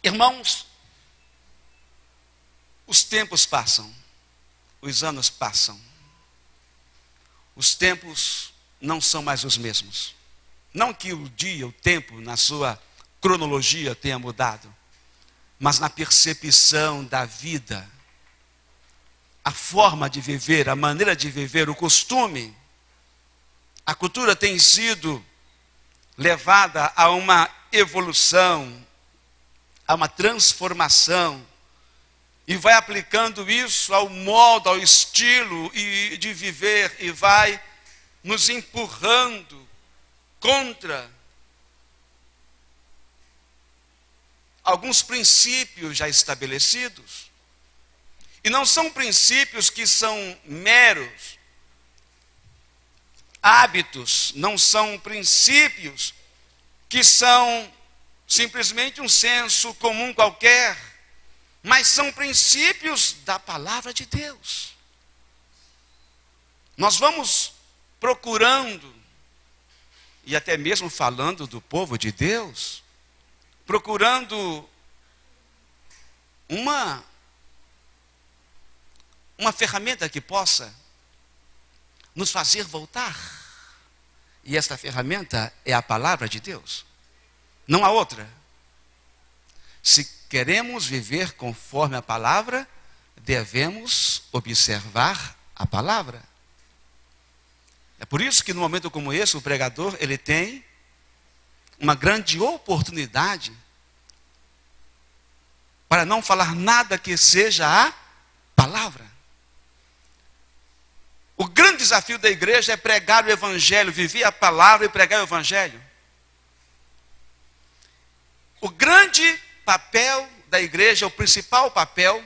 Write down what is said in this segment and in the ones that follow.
Irmãos, os tempos passam, os anos passam, os tempos não são mais os mesmos. Não que o dia, o tempo, na sua cronologia tenha mudado, mas na percepção da vida, a forma de viver, a maneira de viver, o costume, a cultura tem sido levada a uma evolução, a uma transformação, e vai aplicando isso ao modo, ao estilo de viver, e vai nos empurrando contra alguns princípios já estabelecidos. E não são princípios que são meros hábitos, não são princípios que são simplesmente um senso comum qualquer, mas são princípios da palavra de Deus. Nós vamos procurando, e até mesmo falando do povo de Deus, procurando uma ferramenta que possa nos fazer voltar. E esta ferramenta é a palavra de Deus. Não há outra. Se queremos viver conforme a palavra, devemos observar a palavra. É por isso que no momento como esse, o pregador, ele tem uma grande oportunidade para não falar nada que seja a palavra. O grande desafio da igreja é pregar o evangelho, viver a palavra e pregar o evangelho. O grande papel da igreja, o principal papel,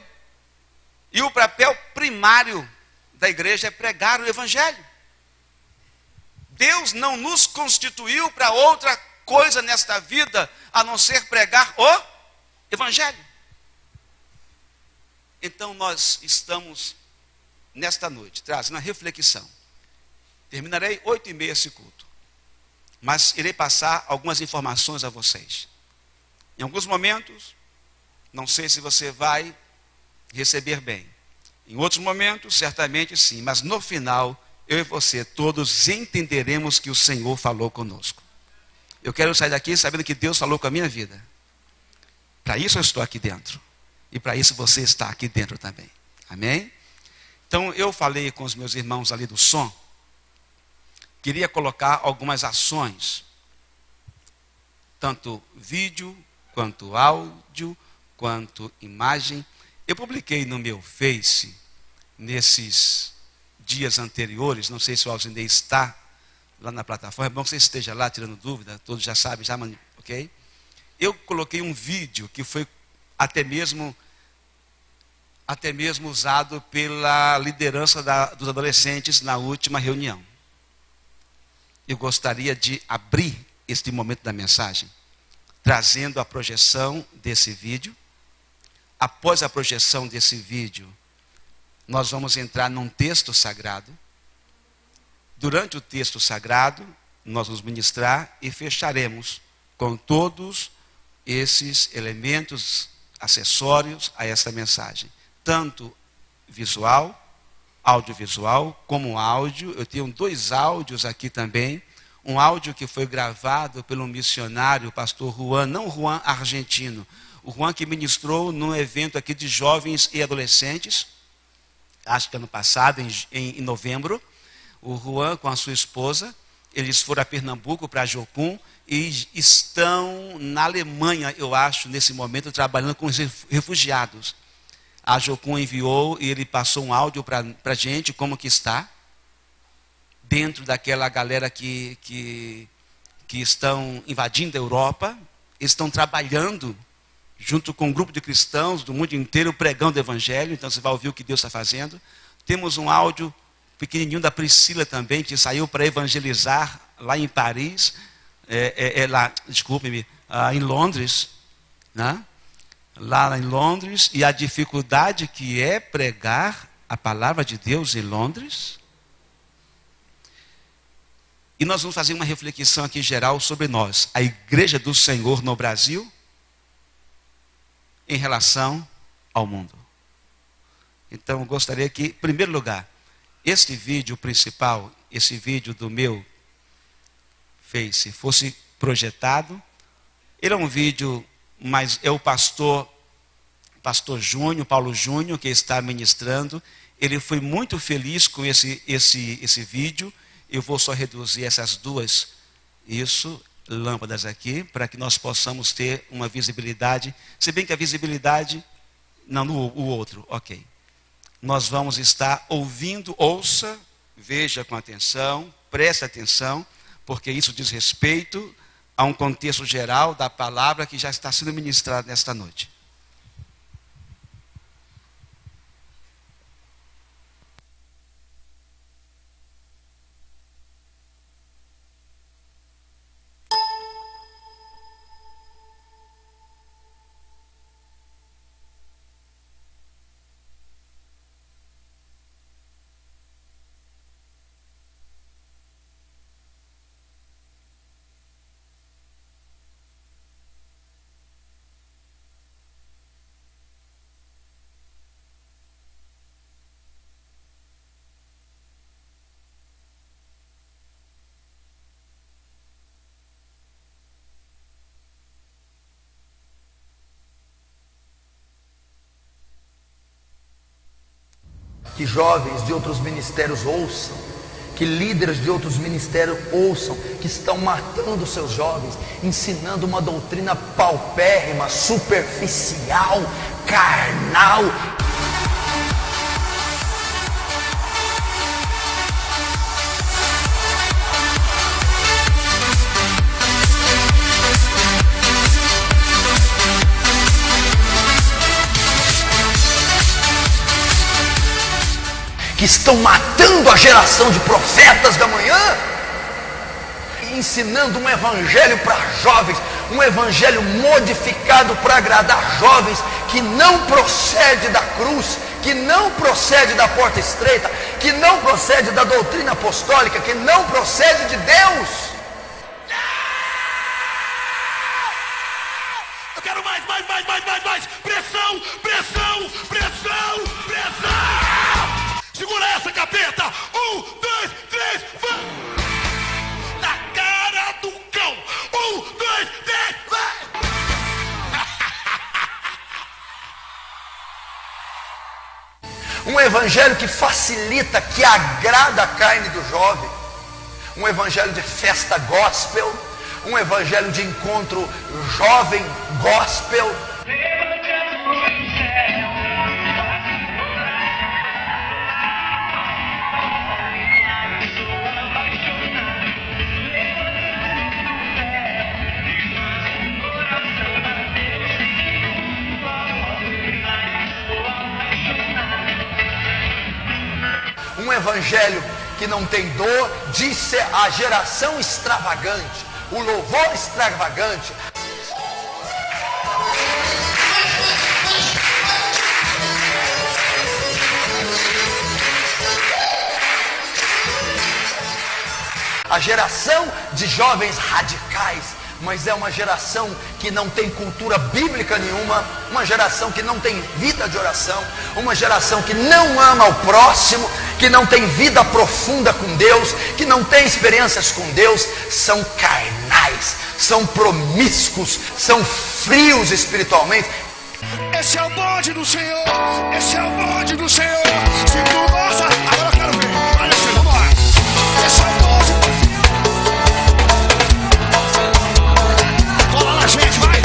e o papel primário da igreja é pregar o evangelho. Deus não nos constituiu para outra coisa nesta vida, a não ser pregar o evangelho. Então nós estamos nesta noite trazendo a reflexão. Terminarei 8h30 esse culto, mas irei passar algumas informações a vocês. Em alguns momentos, não sei se você vai receber bem. Em outros momentos, certamente sim, mas no final, eu e você, todos entenderemos que o Senhor falou conosco. Eu quero sair daqui sabendo que Deus falou com a minha vida. Para isso eu estou aqui dentro. E para isso você está aqui dentro também. Amém? Então eu falei com os meus irmãos ali do som. Queria colocar algumas ações. Tanto vídeo, quanto áudio, quanto imagem. Eu publiquei no meu Face, nesses dias anteriores, não sei se o Alzinei está lá na plataforma, é bom que você esteja lá tirando dúvida, todos já sabem, ok? Eu coloquei um vídeo que foi até mesmo usado pela liderança dos adolescentes na última reunião. Eu gostaria de abrir este momento da mensagem, trazendo a projeção desse vídeo. Após a projeção desse vídeo, nós vamos entrar num texto sagrado. Durante o texto sagrado, nós vamos ministrar e fecharemos com todos esses elementos acessórios a essa mensagem. Tanto visual, audiovisual, como áudio. Eu tenho 2 áudios aqui também. Um áudio que foi gravado pelo missionário, o pastor Juan, não Juan argentino, o Juan que ministrou num evento aqui de jovens e adolescentes, acho que ano passado, em novembro. O Juan com a sua esposa, eles foram a Pernambuco, para Jocum, e estão na Alemanha, eu acho, nesse momento, trabalhando com os refugiados. A Jocum enviou e ele passou um áudio para a gente, como que está, dentro daquela galera que estão invadindo a Europa. Eles estão trabalhando junto com um grupo de cristãos do mundo inteiro, pregando o evangelho. Então você vai ouvir o que Deus está fazendo. Temos um áudio pequenininho da Priscila também, que saiu para evangelizar lá em Paris, em Londres, né? Lá em Londres, e a dificuldade que é pregar a palavra de Deus em Londres. E nós vamos fazer uma reflexão aqui geral sobre nós, a igreja do Senhor no Brasil. em relação ao mundo. Então, eu gostaria que, em primeiro lugar, este vídeo principal, esse vídeo do meu Face, fosse projetado. Ele é um vídeo, mas é o pastor Júnior, Paulo Júnior, que está ministrando. Ele foi muito feliz com esse vídeo. Eu vou só reduzir essas duas lâmpadas aqui, para que nós possamos ter uma visibilidade. Se bem que a visibilidade... Não, o outro, ok. Nós vamos estar ouvindo, ouça, veja com atenção, preste atenção, porque isso diz respeito a um contexto geral da palavra que já está sendo ministrada nesta noite. Que jovens de outros ministérios ouçam, que líderes de outros ministérios ouçam, que estão matando seus jovens, ensinando uma doutrina paupérrima, superficial, carnal. Que estão matando a geração de profetas da manhã, ensinando um evangelho para jovens, um evangelho modificado para agradar jovens, que não procede da cruz, que não procede da porta estreita, que não procede da doutrina apostólica, que não procede de Deus. Eu quero mais, pressão, pressão, pressão, pressão. Segura essa, capeta! 1, 2, 3, vai! Na cara do cão! 1, 2, 3, vai! Um evangelho que facilita, que agrada a carne do jovem. Um evangelho de festa gospel. Um evangelho de encontro jovem gospel. Um evangelho que não tem dor, disse a geração extravagante, o louvor extravagante. A geração de jovens radicais, mas é uma geração que não tem cultura bíblica nenhuma, uma geração que não tem vida de oração, uma geração que não ama o próximo, que não tem vida profunda com Deus, que não tem experiências com Deus, são carnais, são promíscuos, são frios espiritualmente. Esse é o bonde do Senhor, esse é o bonde do Senhor. Se tu gosta, agora eu quero ver. Olha aqui, vamos lá. Esse é o bonde do Senhor. Cola na gente, vai.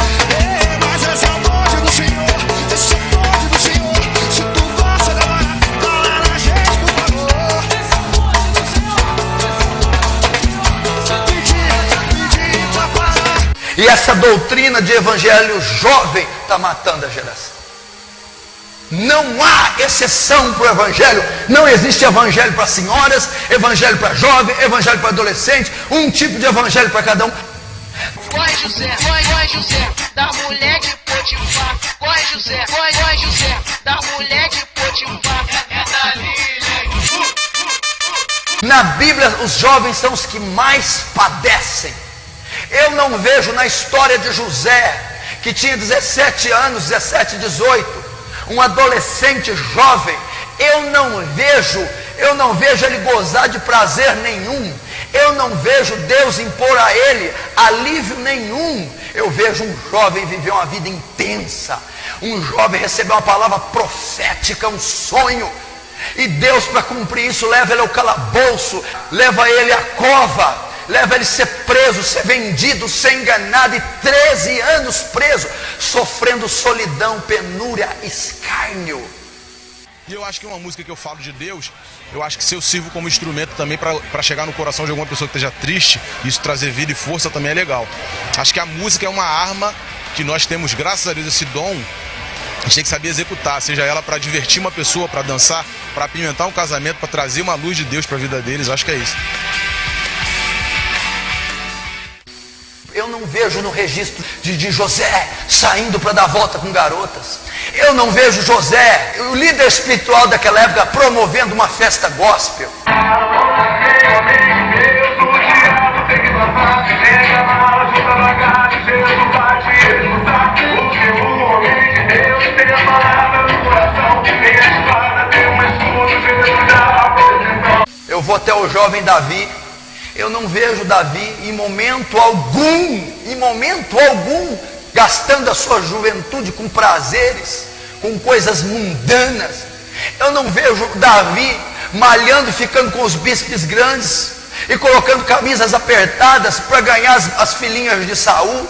Mas esse é o bonde do Senhor, esse é o bonde do Senhor. Se tu gosta, galera, cola na gente, por favor. Esse é o bonde do Senhor. Pedir pra parar. E essa doutrina de evangelho jovem está matando a geração. Não há exceção para o evangelho. Não existe evangelho para senhoras, evangelho para jovem, evangelho para adolescente. Um tipo de evangelho para cada um. Gói José, da mulher de Potifar. Gói José, da mulher de Potifar. É Dalila. Na Bíblia, os jovens são os que mais padecem. Eu não vejo na história de José que tinha 17 anos, 17, 18, um adolescente jovem, eu não vejo ele gozar de prazer nenhum, eu não vejo Deus impor a ele alívio nenhum. Eu vejo um jovem viver uma vida intensa, um jovem receber uma palavra profética, um sonho, e Deus, para cumprir isso, leva ele ao calabouço, leva ele à cova, leva ele a ser preso, ser vendido, ser enganado, e 13 anos preso, sofrendo solidão, penúria, escárnio. E eu acho que uma música que eu falo de Deus, eu acho que se eu sirvo como instrumento também para chegar no coração de alguma pessoa que esteja triste, isso trazer vida e força também é legal. Acho que a música é uma arma que nós temos, graças a Deus, esse dom. A gente tem que saber executar, seja ela para divertir uma pessoa, para dançar, para apimentar um casamento, para trazer uma luz de Deus para a vida deles. Acho que é isso. Eu não vejo no registro de José saindo para dar volta com garotas. Eu não vejo José, o líder espiritual daquela época, promovendo uma festa gospel. Eu vou até o jovem Davi. Eu não vejo Davi em momento algum, gastando a sua juventude com prazeres, com coisas mundanas. Eu não vejo Davi malhando e ficando com os bíceps grandes e colocando camisas apertadas para ganhar as filhinhas de Saul.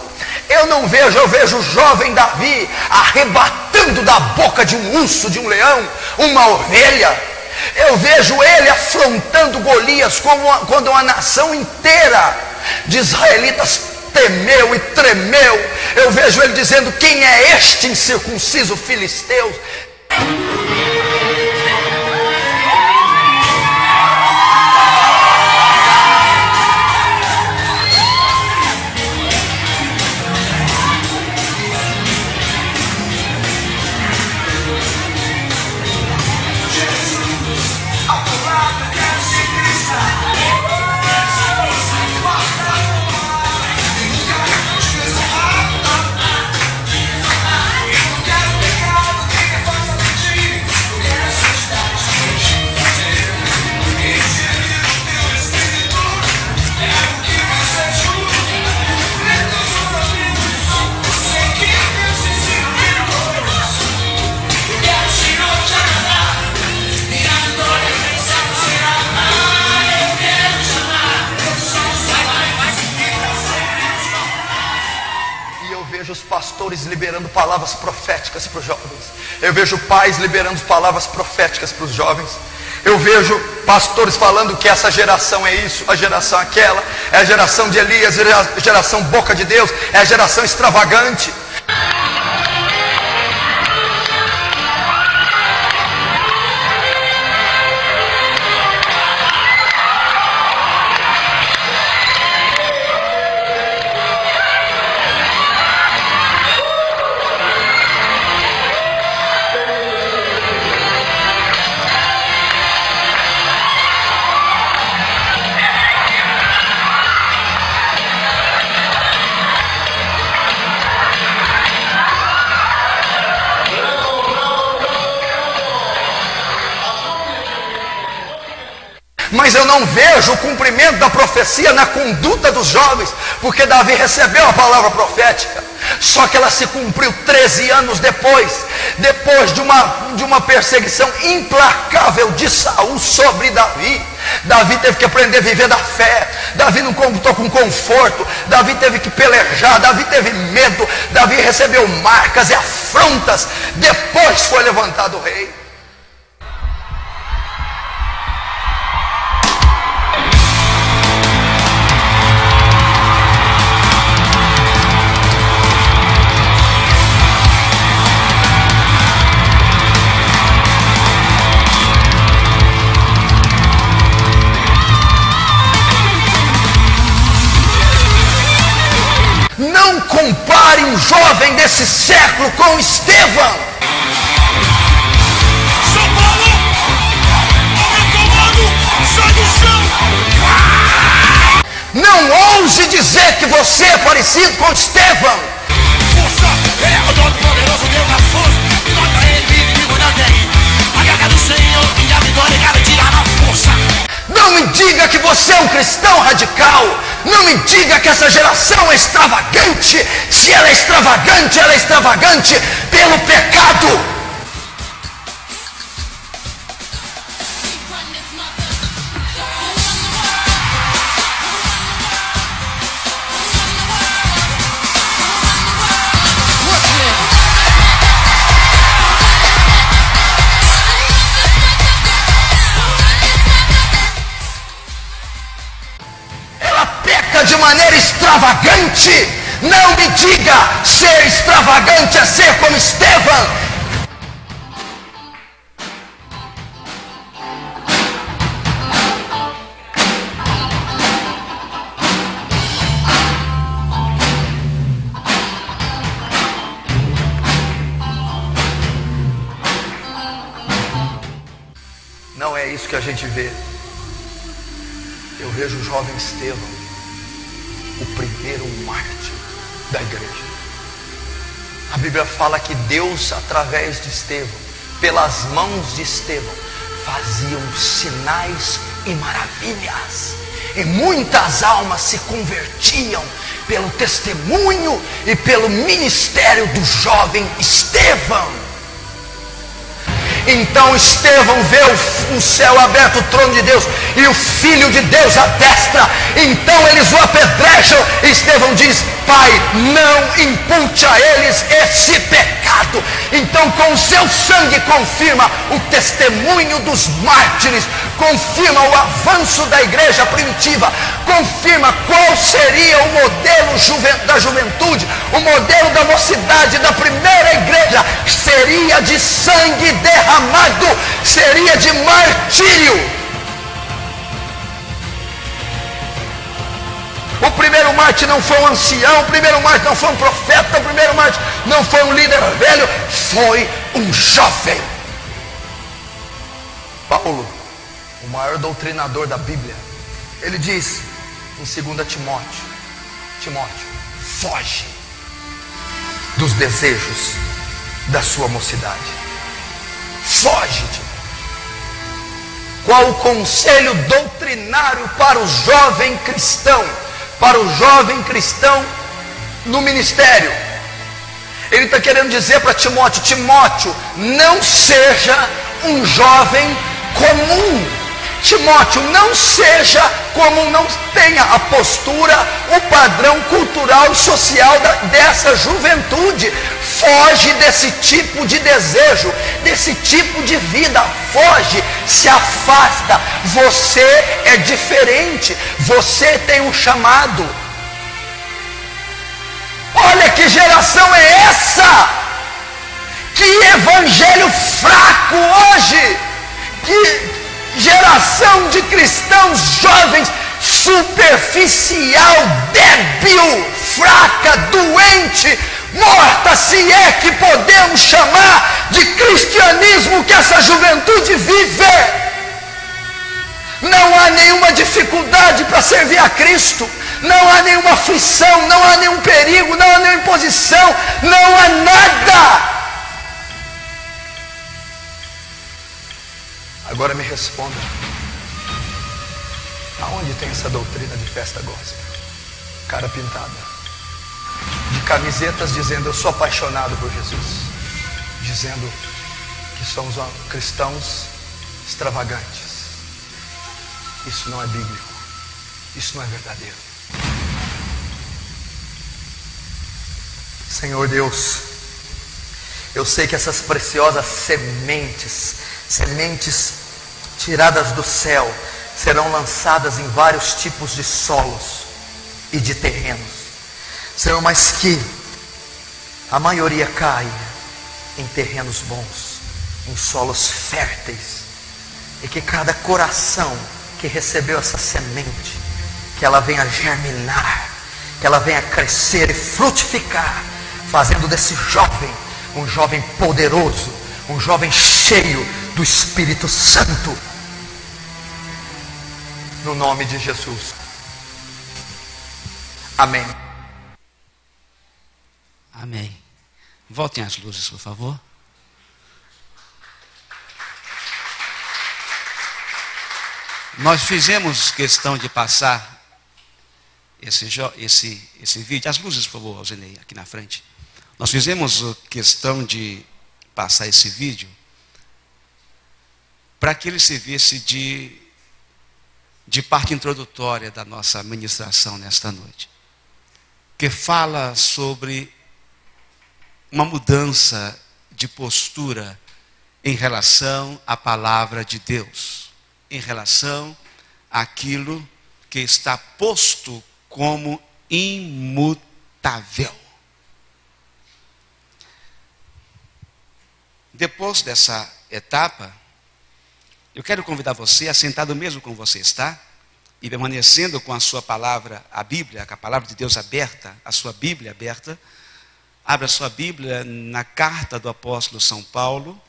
Eu vejo o jovem Davi arrebatando da boca de um urso, de um leão, uma ovelha. Eu vejo ele afrontando Golias quando uma nação inteira de israelitas temeu e tremeu. Eu vejo ele dizendo: quem é este incircunciso filisteu? Os pastores liberando palavras proféticas para os jovens. Eu vejo pais liberando palavras proféticas para os jovens. Eu vejo pastores falando que essa geração é isso, a geração aquela, é a geração de Elias, é a geração boca de Deus, é a geração extravagante. Mas eu não vejo o cumprimento da profecia na conduta dos jovens, porque Davi recebeu a palavra profética, só que ela se cumpriu 13 anos depois de uma perseguição implacável de Saul sobre Davi. Davi teve que aprender a viver da fé. Davi não contou com conforto. Davi teve que pelejar. Davi teve medo. Davi recebeu marcas e afrontas. Depois foi levantado o rei. Não compare um jovem desse século com Estevão. São Paulo, comando, sai do chão. Não ouse dizer que você é parecido com Estevão. Força. cristão radical, não me diga que essa geração é extravagante. Se ela é extravagante pelo pecado. De maneira extravagante. Não me diga, ser extravagante é ser como Estevão. Não é isso que a gente vê. Eu vejo o jovem Estevão, o primeiro mártir da igreja. A Bíblia fala que Deus, através de Estevão, pelas mãos de Estevão, faziam sinais e maravilhas, e muitas almas se convertiam pelo testemunho e pelo ministério do jovem Estevão. Então Estevão vê o céu aberto, o trono de Deus, e o Filho de Deus à destra. Então eles o apedrejam, e Estevão diz: Pai, não impute a eles esse pecado. Então com o seu sangue confirma o testemunho dos mártires, confirma o avanço da igreja primitiva, confirma qual seria o modelo da juventude, o modelo da mocidade da primeira igreja. Seria de sangue derramado, seria de martírio. O primeiro mártir não foi um ancião, o primeiro mártir não foi um profeta, o primeiro mártir não foi um líder velho, foi um jovem. Paulo, o maior doutrinador da Bíblia, ele diz em 2 Timóteo, foge dos desejos da sua mocidade. Foge, Timóteo. Qual o conselho doutrinário para o jovem cristão? Para o jovem cristão no ministério. Ele está querendo dizer para Timóteo: Timóteo, não seja um jovem comum. Timóteo, não seja comum, não tenha a postura, o padrão cultural e social dessa juventude. Foge desse tipo de desejo, desse tipo de vida. Foge, se afasta. Você é diferente, você tem um chamado. Olha que geração é essa! Que evangelho fraco hoje! Que geração de cristãos jovens superficial, débil, fraca, doente, morta, se é que podemos chamar de cristianismo que essa juventude vive. Não há nenhuma dificuldade para servir a Cristo, não há nenhuma aflição, não há nenhum perigo, não há nenhuma imposição, não há nada. Agora me responda: aonde tem essa doutrina de festa gospel? Cara pintada, de camisetas dizendo eu sou apaixonado por Jesus, dizendo que somos cristãos extravagantes. Isso não é bíblico, isso não é verdadeiro. Senhor Deus, eu sei que essas preciosas sementes tiradas do céu, serão lançadas em vários tipos de solos e de terrenos, Senhor, mas que a maioria cai em terrenos bons, em solos férteis, e que cada coração que recebeu essa semente, que ela venha germinar, que ela venha crescer e frutificar, fazendo desse jovem um jovem poderoso, um jovem cheio do Espírito Santo, no nome de Jesus. Amém. Amém. Voltem as luzes, por favor. Nós fizemos questão de passar esse vídeo. As luzes, por favor, Alzenei, aqui na frente. Nós fizemos questão de passar esse vídeo para que ele servisse de parte introdutória da nossa ministração nesta noite, que fala sobre uma mudança de postura em relação à palavra de Deus, em relação àquilo que está posto como imutável. Depois dessa etapa, eu quero convidar você, assentado mesmo como você está, e permanecendo com a sua palavra, a Bíblia, com a palavra de Deus aberta, a sua Bíblia aberta, abra sua Bíblia na carta do apóstolo São Paulo,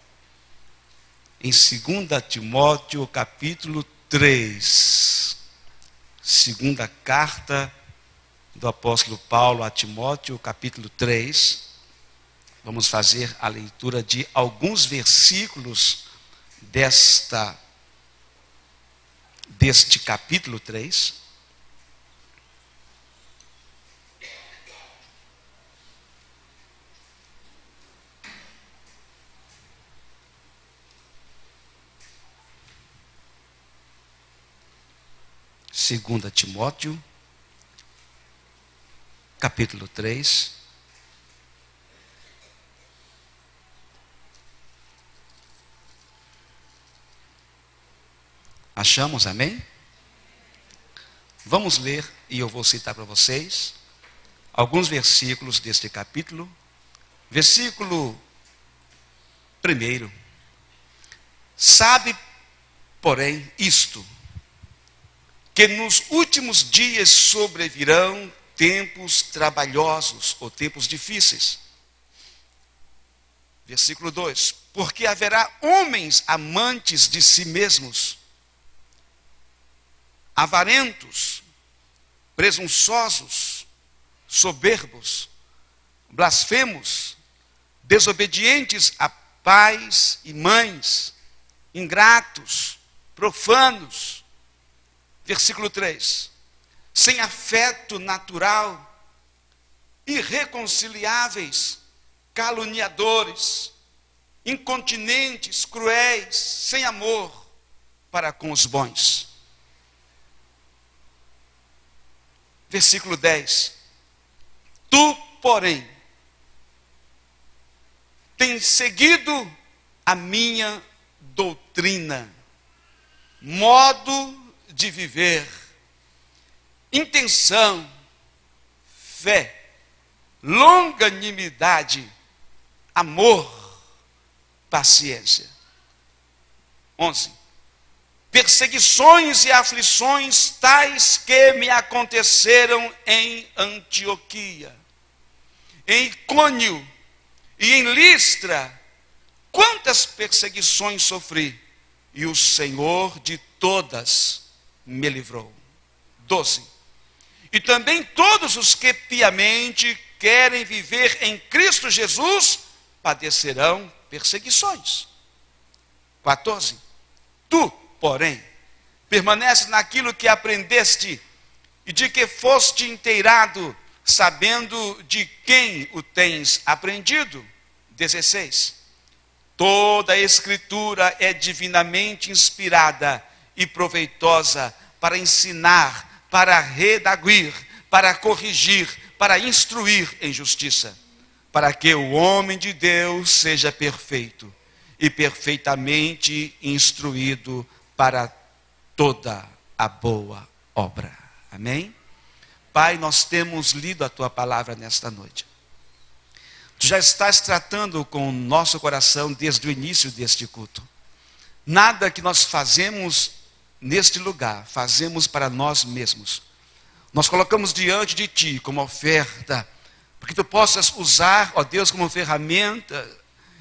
em 2 Timóteo capítulo 3. Segunda carta do apóstolo Paulo a Timóteo, capítulo 3. Vamos fazer a leitura de alguns versículos deste capítulo 3. Segunda Timóteo, capítulo 3. Achamos, amém? Vamos ler, e eu vou citar para vocês alguns versículos deste capítulo. Versículo 1. Sabe, porém, isto, que nos últimos dias sobrevirão tempos trabalhosos ou tempos difíceis. Versículo 2. Porque haverá homens amantes de si mesmos, avarentos, presunçosos, soberbos, blasfemos, desobedientes a pais e mães, ingratos, profanos. Versículo 3. Sem afeto natural, irreconciliáveis, caluniadores, incontinentes, cruéis, sem amor para com os bons. Versículo 10. Tu, porém, tens seguido a minha doutrina, modo de viver, intenção, fé, longanimidade, amor, paciência. 11. Perseguições e aflições tais que me aconteceram em Antioquia, em Icônio e em Listra. Quantas perseguições sofri, e o Senhor de todas me livrou. 12. E também todos os que piamente querem viver em Cristo Jesus padecerão perseguições. 14. Tu, porém, permaneces naquilo que aprendeste e de que foste inteirado, sabendo de quem o tens aprendido. 16. Toda a Escritura é divinamente inspirada e proveitosa para ensinar, para redaguir, para corrigir, para instruir em justiça, para que o homem de Deus seja perfeito e perfeitamente instruído para toda a boa obra. Amém? Pai, nós temos lido a Tua palavra nesta noite. Tu já estás tratando com o nosso coração desde o início deste culto. Nada que nós fazemos neste lugar, fazemos para nós mesmos. Nós colocamos diante de Ti como oferta, para que Tu possas usar, ó Deus, como ferramenta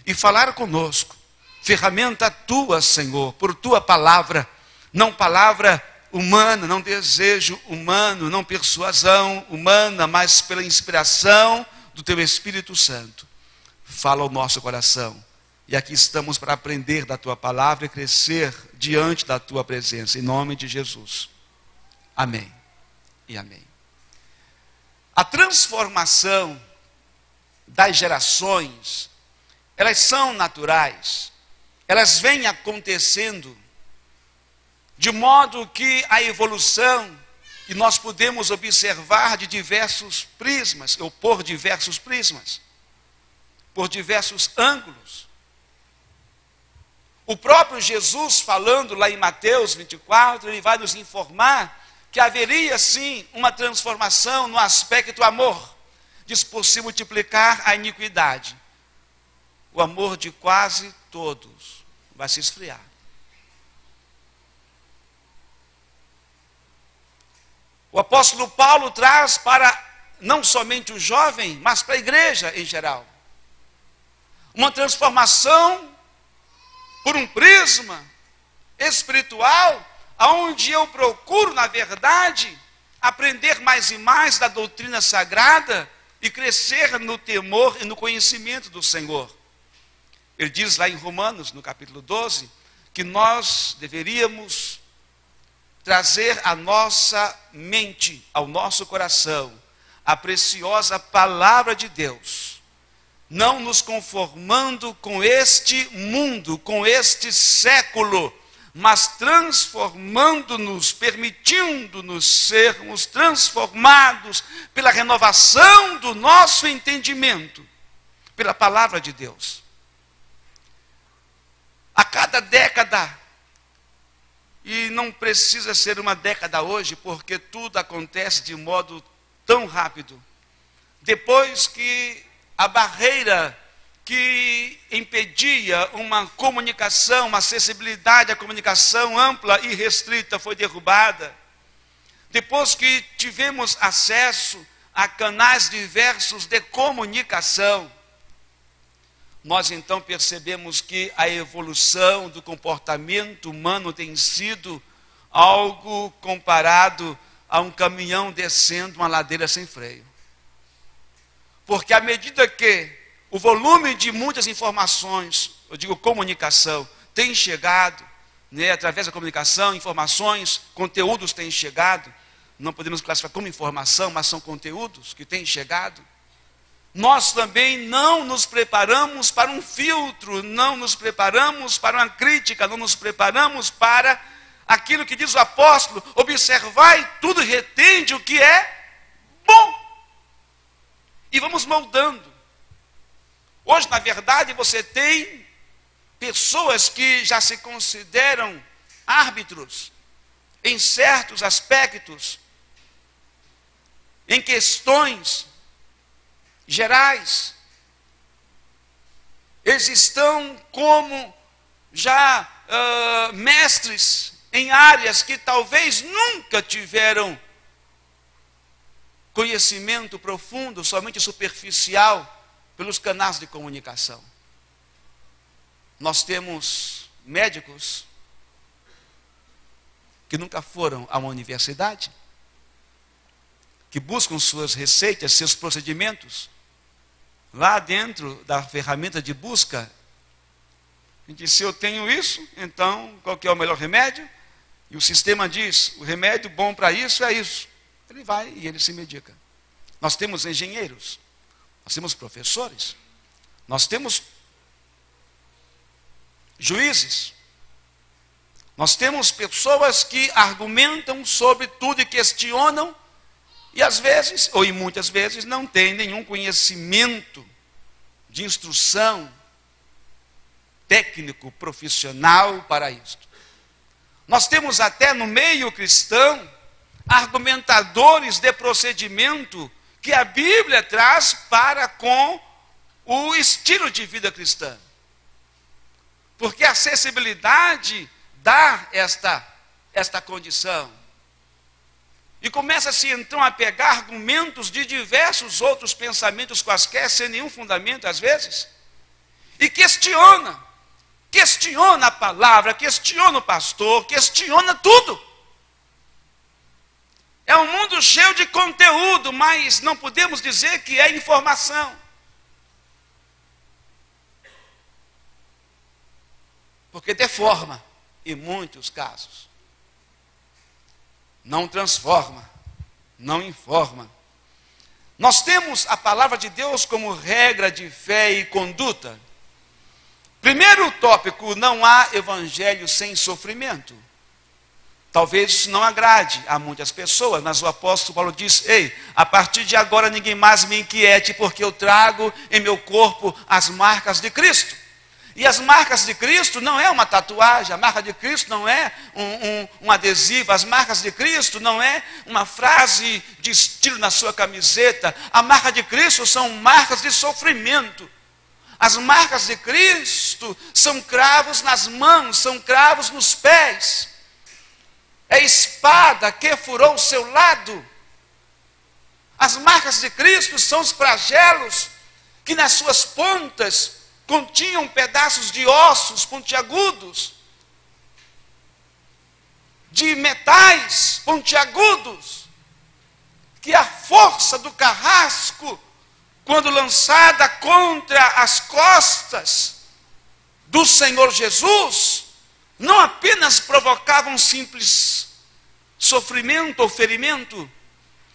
e falar conosco. Ferramenta Tua, Senhor, por Tua palavra, não palavra humana, não desejo humano, não persuasão humana, mas pela inspiração do Teu Espírito Santo. Fala ao nosso coração, E aqui estamos para aprender da tua palavra e crescer diante da tua presença, em nome de Jesus. Amém e amém. A transformação das gerações, elas são naturais, elas vêm acontecendo de modo que a evolução, e nós podemos observar de diversos prismas, ou por diversos prismas, por diversos ângulos. O próprio Jesus, falando lá em Mateus 24, ele vai nos informar que haveria sim uma transformação no aspecto amor. Diz, por se multiplicar a iniquidade, o amor de quase todos vai se esfriar. O apóstolo Paulo traz para não somente o jovem, mas para a igreja em geral, uma transformação por um prisma espiritual, onde eu procuro, na verdade, aprender mais e mais da doutrina sagrada e crescer no temor e no conhecimento do Senhor. Ele diz lá em Romanos, no capítulo 12, que nós deveríamos trazer à nossa mente, ao nosso coração, a preciosa palavra de Deus, não nos conformando com este mundo, com este século, mas transformando-nos, permitindo-nos sermos transformados pela renovação do nosso entendimento, pela palavra de Deus. A cada década, e não precisa ser uma década hoje, porque tudo acontece de modo tão rápido, depois que a barreira que impedia uma comunicação, uma acessibilidade à comunicação ampla e restrita foi derrubada, depois que tivemos acesso a canais diversos de comunicação, nós então percebemos que a evolução do comportamento humano tem sido algo comparado a um caminhão descendo uma ladeira sem freio. Porque à medida que o volume de muitas informações, eu digo comunicação, tem chegado, né, através da comunicação, informações, conteúdos têm chegado, não podemos classificar como informação, mas são conteúdos que têm chegado. Nós também não nos preparamos para um filtro, não nos preparamos para uma crítica, não nos preparamos para aquilo que diz o apóstolo: observai tudo e retende o que é bom. E vamos moldando. Hoje, na verdade, você tem pessoas que já se consideram árbitros em certos aspectos, em questões gerais. Eles estão como já mestres em áreas que talvez nunca tiveram conhecimento profundo, somente superficial, pelos canais de comunicação. Nós temos médicos que nunca foram a uma universidade, que buscam suas receitas, seus procedimentos, lá dentro da ferramenta de busca. A gente diz, se eu tenho isso, então qual que é o melhor remédio? E o sistema diz, o remédio bom para isso é isso. Ele vai e ele se medica. Nós temos engenheiros, nós temos professores, nós temos juízes, nós temos pessoas que argumentam sobre tudo e questionam, e às vezes, ou em muitas vezes, não têm nenhum conhecimento de instrução técnico, profissional para isto. Nós temos até no meio cristão argumentadores de procedimento que a Bíblia traz para com o estilo de vida cristã. Porque a acessibilidade dá esta condição. E começa-se então a pegar argumentos de diversos outros pensamentos quaisquer, sem nenhum fundamento às vezes, e questiona a palavra, questiona o pastor, questiona tudo. É um mundo cheio de conteúdo, mas não podemos dizer que é informação. Porque deforma, em muitos casos. Não transforma, não informa. Nós temos a palavra de Deus como regra de fé e conduta. Primeiro tópico, não há evangelho sem sofrimento. Talvez isso não agrade a muitas pessoas, mas o apóstolo Paulo diz: ei, a partir de agora ninguém mais me inquiete, porque eu trago em meu corpo as marcas de Cristo. E as marcas de Cristo não é uma tatuagem, a marca de Cristo não é um adesivo, as marcas de Cristo não é uma frase de estilo na sua camiseta. A marca de Cristo são marcas de sofrimento. As marcas de Cristo são cravos nas mãos, são cravos nos pés. É espada que furou o seu lado. As marcas de Cristo são os flagelos que nas suas pontas continham pedaços de ossos pontiagudos, de metais pontiagudos, que a força do carrasco, quando lançada contra as costas do Senhor Jesus, não apenas provocava um simples sofrimento ou ferimento,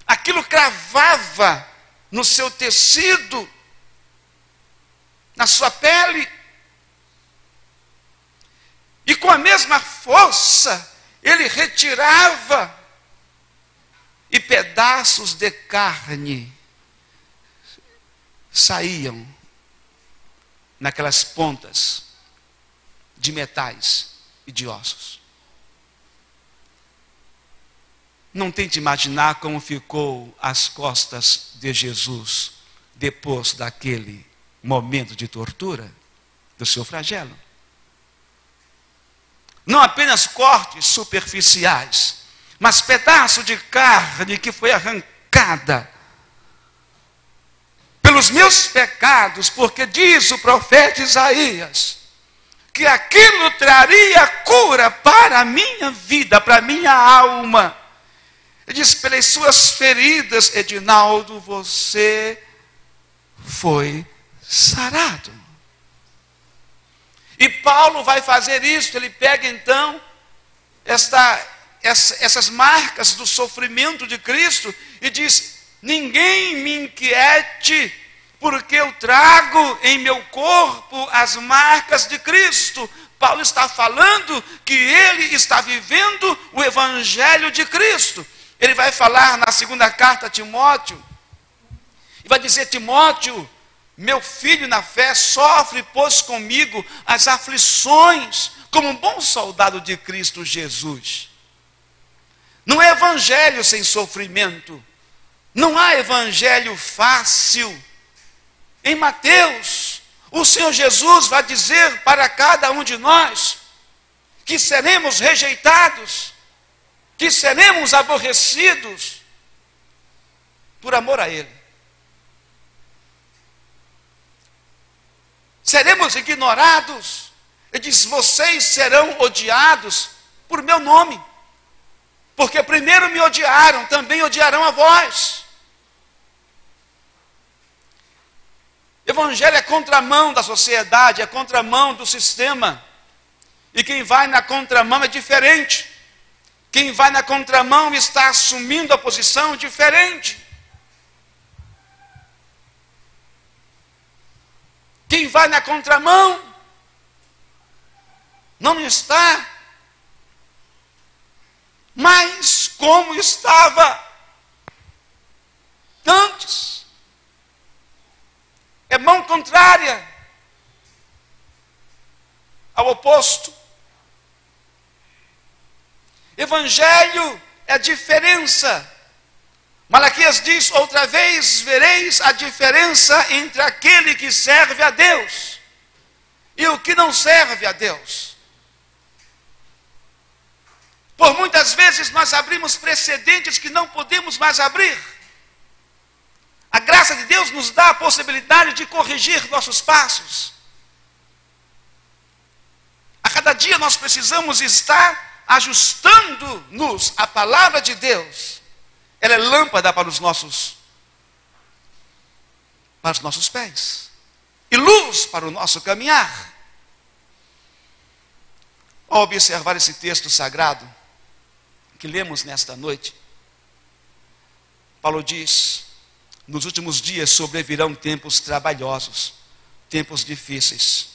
aquilo cravava no seu tecido, na sua pele, e com a mesma força ele retirava, e pedaços de carne saíam naquelas pontas de metais e de ossos. Não tente imaginar como ficou as costas de Jesus depois daquele momento de tortura do seu flagelo. Não apenas cortes superficiais, mas pedaço de carne que foi arrancada pelos meus pecados, porque diz o profeta Isaías que aquilo traria cura para a minha vida, para a minha alma. Ele diz: pelas suas feridas, Edinaldo, você foi sarado. E Paulo vai fazer isso. Ele pega então essas marcas do sofrimento de Cristo e diz: ninguém me inquiete, porque eu trago em meu corpo as marcas de Cristo. Paulo está falando que ele está vivendo o evangelho de Cristo. Ele vai falar na segunda carta a Timóteo, e vai dizer: Timóteo, meu filho na fé, sofre, pois, comigo as aflições, como um bom soldado de Cristo Jesus. Não é evangelho sem sofrimento. Não há evangelho fácil. Em Mateus, o Senhor Jesus vai dizer para cada um de nós que seremos rejeitados, que seremos aborrecidos por amor a Ele. Seremos ignorados. Ele diz: vocês serão odiados por meu nome, porque primeiro me odiaram, também odiarão a vós. Evangelho é contramão da sociedade, é contramão do sistema. E quem vai na contramão é diferente. Quem vai na contramão está assumindo a posição diferente. Quem vai na contramão não está mais como estava antes. É mão contrária ao oposto. Evangelho é a diferença. Malaquias diz: outra vez vereis a diferença entre aquele que serve a Deus e o que não serve a Deus. Por muitas vezes nós abrimos precedentes que não podemos mais abrir. A graça de Deus nos dá a possibilidade de corrigir nossos passos. A cada dia nós precisamos estar ajustando-nos à palavra de Deus. Ela é lâmpada para os nossos pés e luz para o nosso caminhar. Ao observar esse texto sagrado que lemos nesta noite, Paulo diz: nos últimos dias sobrevirão tempos trabalhosos, tempos difíceis.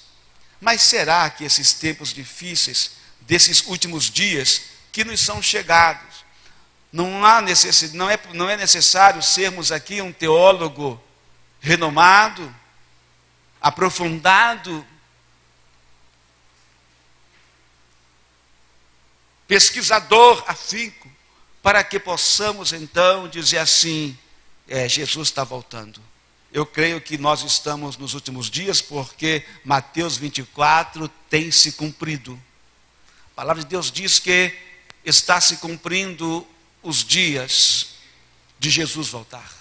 Mas será que esses tempos difíceis, desses últimos dias que nos são chegados, não é necessário sermos aqui um teólogo renomado, aprofundado, pesquisador afinco, para que possamos então dizer assim: Jesus está voltando. Eu creio que nós estamos nos últimos dias, porque Mateus 24 tem se cumprido. A palavra de Deus diz que está se cumprindo os dias de Jesus voltar.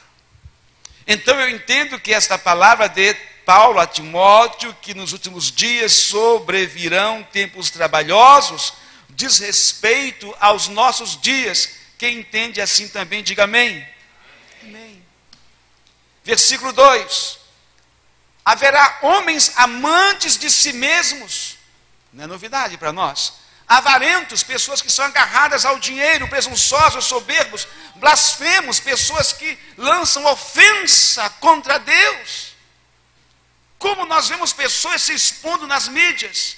Então eu entendo que esta palavra de Paulo a Timóteo, que nos últimos dias sobrevirão tempos trabalhosos, diz respeito aos nossos dias. Quem entende assim também, diga amém. Amém. Versículo 2: haverá homens amantes de si mesmos, não é novidade para nós, avarentos, pessoas que são agarradas ao dinheiro, presunçosos, soberbos, blasfemos, pessoas que lançam ofensa contra Deus. Como nós vemos pessoas se expondo nas mídias,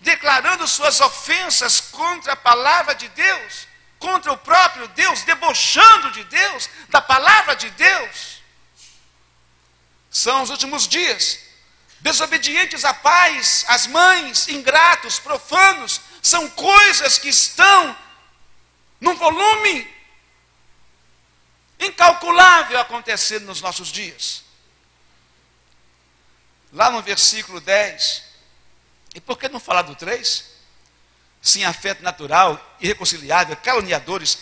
declarando suas ofensas contra a palavra de Deus, contra o próprio Deus, debochando de Deus, da palavra de Deus. São os últimos dias. Desobedientes a pais, às mães, ingratos, profanos, são coisas que estão num volume incalculável acontecendo nos nossos dias. Lá no versículo 10, e por que não falar do 3? Sem afeto natural, irreconciliável, caluniadores,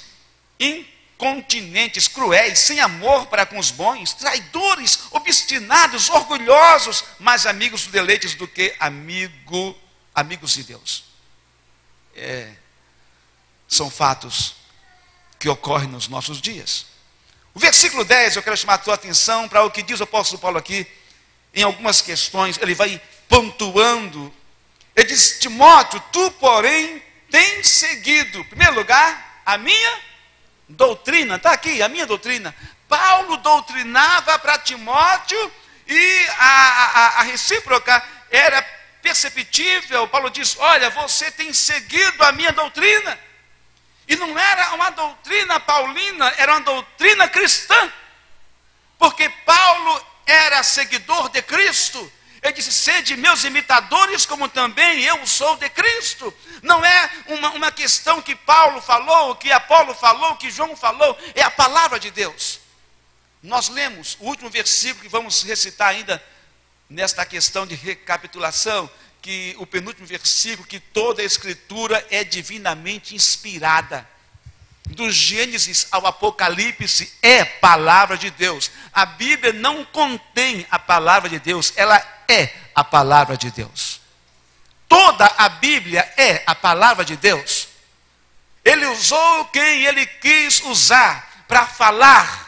incontinentes, cruéis, sem amor para com os bons, traidores, obstinados, orgulhosos, mais amigos dos deleites do que amigos de Deus. São fatos que ocorrem nos nossos dias. O versículo 10, eu quero chamar a tua atenção para o que diz o apóstolo Paulo aqui, em algumas questões. Ele vai pontuando. Ele diz: Timóteo, tu porém tens seguido, em primeiro lugar, a minha doutrina. Está aqui, a minha doutrina. Paulo doutrinava para Timóteo e a recíproca era perceptível. Paulo diz: olha, você tem seguido a minha doutrina. E não era uma doutrina paulina, era uma doutrina cristã. Porque Paulo era seguidor de Cristo. Ele disse: sede meus imitadores, como também eu sou de Cristo. Não é uma questão que Paulo falou, que Apolo falou, que João falou. É a palavra de Deus. Nós lemos o último versículo que vamos recitar ainda nesta questão de recapitulação, que o penúltimo versículo, que toda a escritura é divinamente inspirada. Do Gênesis ao Apocalipse é palavra de Deus. A Bíblia não contém a palavra de Deus, ela é a palavra de Deus. Toda a Bíblia é a palavra de Deus. Ele usou quem ele quis usar para falar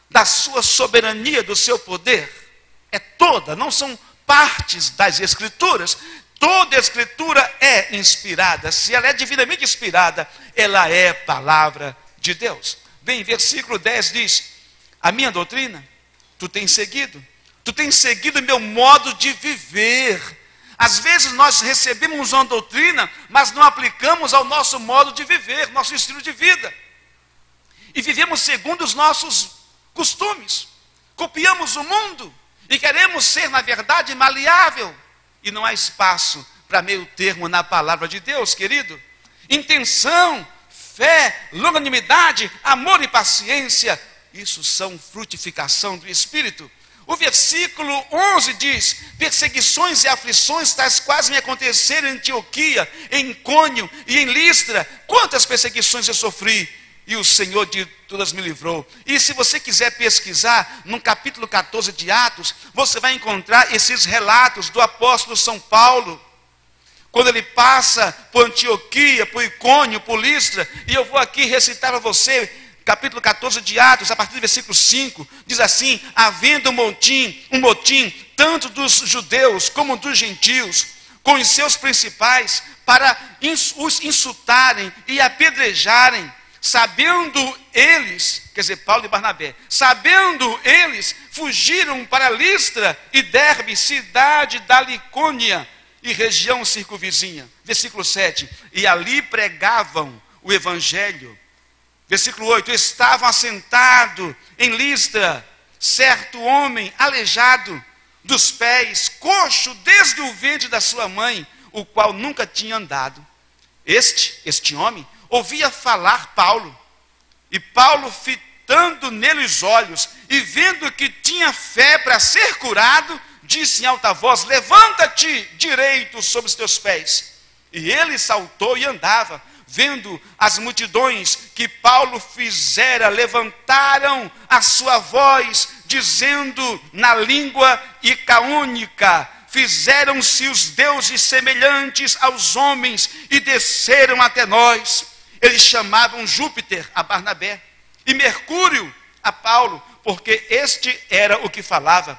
da sua soberania, do seu poder. É toda, não são partes das Escrituras. Toda a Escritura é inspirada. Se ela é divinamente inspirada, ela é palavra de Deus. Bem, versículo 10 diz: a minha doutrina, tu tens seguido o meu modo de viver. Às vezes nós recebemos uma doutrina, mas não aplicamos ao nosso modo de viver, nosso estilo de vida. E vivemos segundo os nossos costumes. Copiamos o mundo e queremos ser, na verdade, maleável. E não há espaço para meio termo na palavra de Deus, querido. Intenção, fé, longanimidade, amor e paciência, isso são frutificação do Espírito. O versículo 11 diz: perseguições e aflições tais quais me aconteceram em Antioquia, em Icônio e em Listra. Quantas perseguições eu sofri, e o Senhor de todas me livrou. E se você quiser pesquisar, no capítulo 14 de Atos, você vai encontrar esses relatos do apóstolo São Paulo, quando ele passa por Antioquia, por Icônio, por Listra. E eu vou aqui recitar a você, capítulo 14 de Atos, a partir do versículo 5, diz assim: havendo um motim, tanto dos judeus como dos gentios, com os seus principais para os insultarem e apedrejarem, sabendo eles, quer dizer, Paulo e Barnabé, sabendo eles, fugiram para Listra e Derbe, cidade da Licônia e região circunvizinha. Versículo 7, e ali pregavam o evangelho. Versículo 8, estavam assentados em Listra certo homem aleijado dos pés, coxo desde o ventre da sua mãe, o qual nunca tinha andado. Este homem ouvia falar Paulo, e Paulo, fitando nele os olhos e vendo que tinha fé para ser curado, disse em alta voz: levanta-te direito sobre os teus pés. E ele saltou e andava. Vendo as multidões que Paulo fizera, levantaram a sua voz, dizendo na língua icaônica: fizeram-se os deuses semelhantes aos homens e desceram até nós. Eles chamavam Júpiter a Barnabé e Mercúrio a Paulo, porque este era o que falava.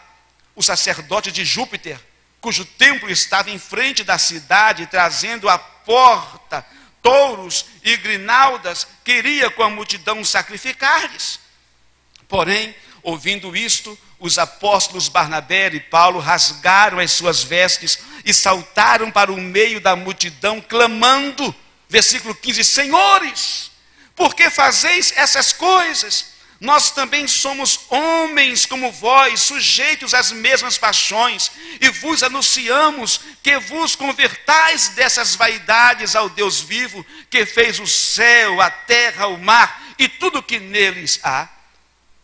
O sacerdote de Júpiter, cujo templo estava em frente da cidade, trazendo à porta touros e grinaldas, queria com a multidão sacrificar-lhes. Porém, ouvindo isto, os apóstolos Barnabé e Paulo rasgaram as suas vestes e saltaram para o meio da multidão, clamando, versículo 15, senhores, por que fazeis essas coisas? Nós também somos homens como vós, sujeitos às mesmas paixões, e vos anunciamos que vos convertais dessas vaidades ao Deus vivo, que fez o céu, a terra, o mar e tudo que neles há,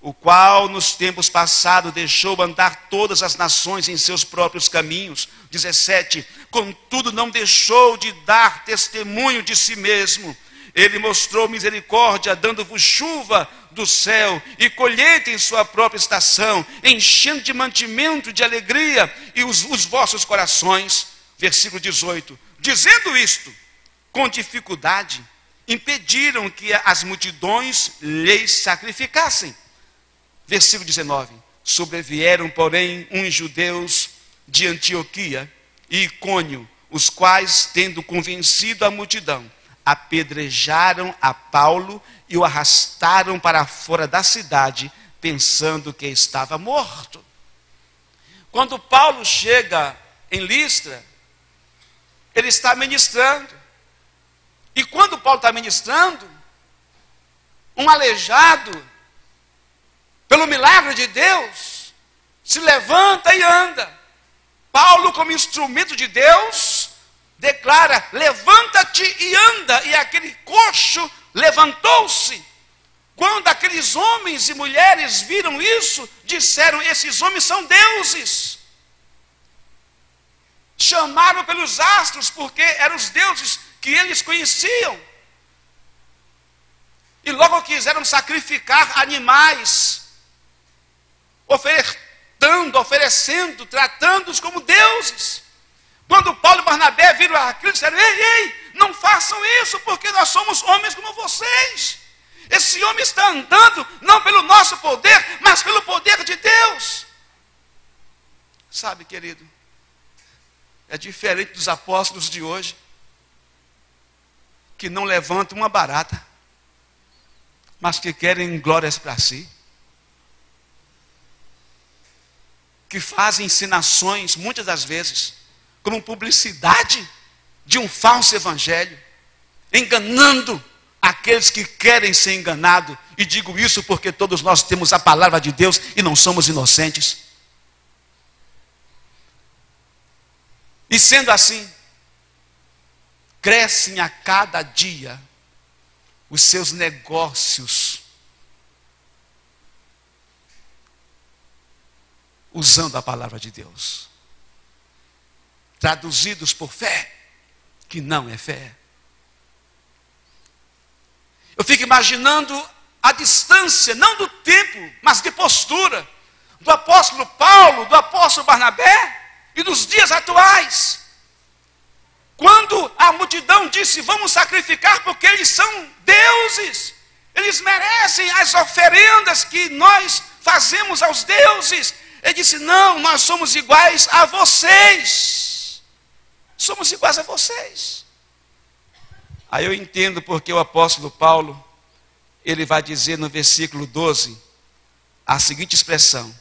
o qual nos tempos passados deixou andar todas as nações em seus próprios caminhos. 17, contudo não deixou de dar testemunho de si mesmo. Ele mostrou misericórdia, dando-vos chuva do céu e colheita em sua própria estação, enchendo de mantimento, de alegria e os vossos corações. Versículo 18. Dizendo isto, com dificuldade, impediram que as multidões lhes sacrificassem. Versículo 19. Sobrevieram, porém, uns judeus de Antioquia e Icônio, os quais, tendo convencido a multidão, apedrejaram a Paulo e o arrastaram para fora da cidade, pensando que estava morto. Quando Paulo chega em Listra, ele está ministrando. E quando Paulo está ministrando, um aleijado, pelo milagre de Deus, se levanta e anda. Paulo, como instrumento de Deus, declara: levanta-te e anda. E aquele coxo levantou-se. Quando aqueles homens e mulheres viram isso, disseram: esses homens são deuses. Chamaram pelos astros, porque eram os deuses que eles conheciam. E logo quiseram sacrificar animais, oferecendo, tratando-os como deuses. Quando Paulo e Barnabé viram aquilo, disseram: ei, não façam isso, porque nós somos homens como vocês. Esse homem está andando não pelo nosso poder, mas pelo poder de Deus. Sabe, querido, é diferente dos apóstolos de hoje, que não levantam uma barata, mas que querem glórias para si, que fazem ensinações, muitas das vezes, como publicidade de um falso evangelho, enganando aqueles que querem ser enganados. E digo isso porque todos nós temos a palavra de Deus e não somos inocentes. E sendo assim, crescem a cada dia os seus negócios, usando a palavra de Deus, traduzidos por fé, que não é fé. Eu fico imaginando a distância, não do tempo, mas de postura, do apóstolo Paulo, do apóstolo Barnabé, e dos dias atuais. Quando a multidão disse: vamos sacrificar porque eles são deuses, eles merecem as oferendas que nós fazemos aos deuses. Ele disse: não, nós somos iguais a vocês. somos iguais a vocês. Aí eu entendo porque o apóstolo Paulo, ele vai dizer no versículo 12, a seguinte expressão: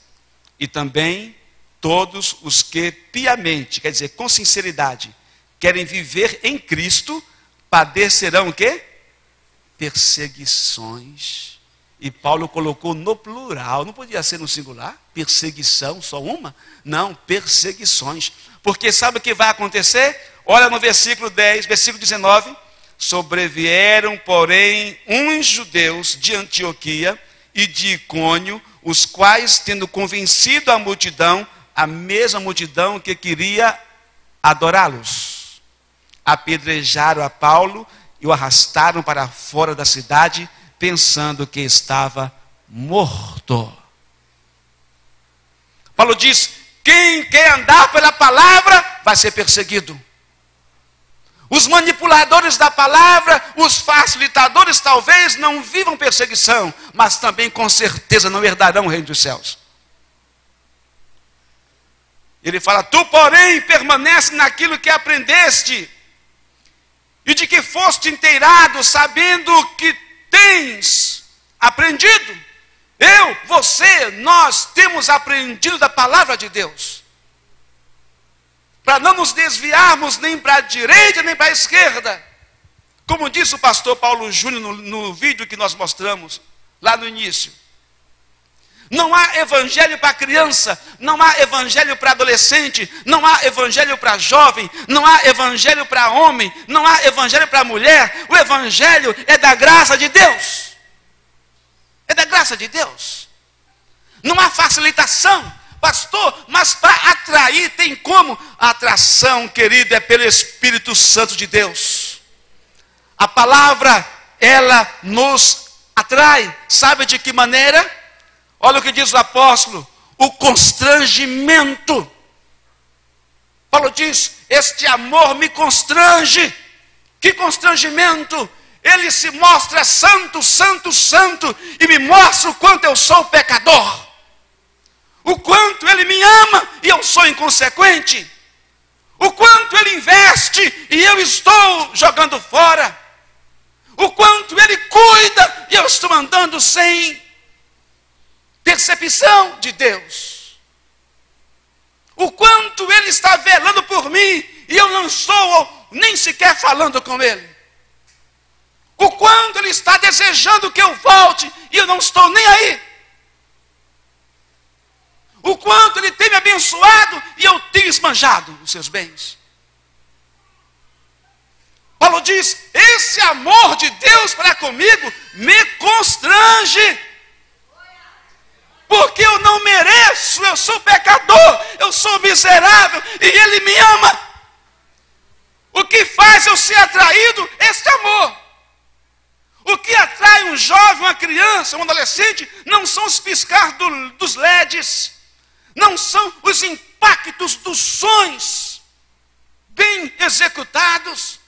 e também todos os que piamente, quer dizer, com sinceridade, querem viver em Cristo, padecerão o quê? Perseguições. E Paulo colocou no plural, não podia ser no singular, perseguição, só uma? Não, perseguições. Porque sabe o que vai acontecer? Olha no versículo 10, versículo 19. Sobrevieram, porém, uns judeus de Antioquia e de Icônio, os quais, tendo convencido a multidão, a mesma multidão que queria adorá-los, apedrejaram a Paulo e o arrastaram para fora da cidade, pensando que estava morto. Paulo diz: quem quer andar pela palavra vai ser perseguido. Os manipuladores da palavra, os facilitadores talvez não vivam perseguição, mas também com certeza não herdarão o reino dos céus. Ele fala: tu porém permanece naquilo que aprendeste e de que foste inteirado, sabendo que tens aprendido. Eu, você, nós temos aprendido da palavra de Deus. Para não nos desviarmos nem para a direita nem para a esquerda. Como disse o pastor Paulo Júnior no vídeo que nós mostramos lá no início. Não há evangelho para criança, não há evangelho para adolescente, não há evangelho para jovem, não há evangelho para homem, não há evangelho para mulher. O evangelho é da graça de Deus. É da graça de Deus. Não há facilitação. Pastor, mas para atrair tem como? A atração, querido, é pelo Espírito Santo de Deus. A palavra, ela nos atrai. Sabe de que maneira? Olha o que diz o apóstolo: o constrangimento. Paulo diz: este amor me constrange. Que constrangimento! Ele se mostra santo, santo, santo, e me mostra o quanto eu sou pecador. O quanto ele me ama e eu sou inconsequente. O quanto ele investe e eu estou jogando fora. O quanto ele cuida e eu estou andando sem percepção de Deus. O quanto ele está velando por mim e eu não estou nem sequer falando com ele. O quanto ele está desejando que eu volte e eu não estou nem aí. O quanto ele tem me abençoado e eu tenho esbanjado os seus bens. Paulo diz: esse amor de Deus para comigo me constrange. Porque eu não mereço, eu sou pecador, eu sou miserável e ele me ama. O que faz eu ser atraído? Este amor. O que atrai um jovem, uma criança, um adolescente, não são os piscar dos LEDs. Não são os impactos dos sons bem executados.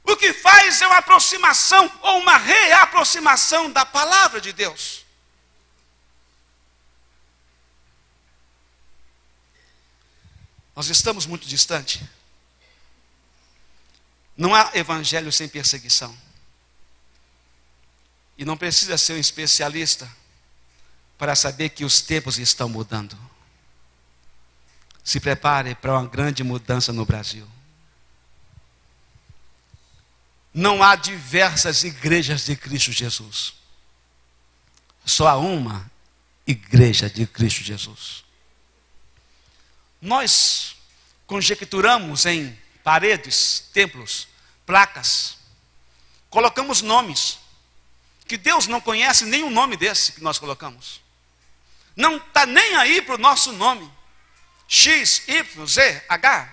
O que faz é uma aproximação ou uma reaproximação da palavra de Deus. Nós estamos muito distante. Não há evangelho sem perseguição. E não precisa ser um especialista para saber que os tempos estão mudando. Se prepare para uma grande mudança no Brasil. Não há diversas igrejas de Cristo Jesus. Só há uma igreja de Cristo Jesus. Nós conjecturamos em paredes, templos, placas. Colocamos nomes. Que Deus não conhece nenhum nome desse que nós colocamos. Não está nem aí para o nosso nome. X, Y, Z, H.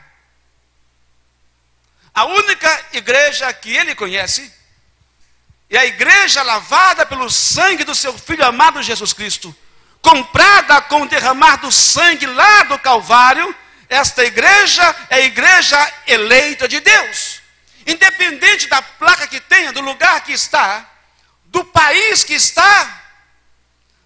A única igreja que ele conhece é a igreja lavada pelo sangue do seu Filho amado Jesus Cristo, comprada com o derramar do sangue lá do Calvário. Esta igreja é a igreja eleita de Deus. Independente da placa que tenha, do lugar que está, do país que está,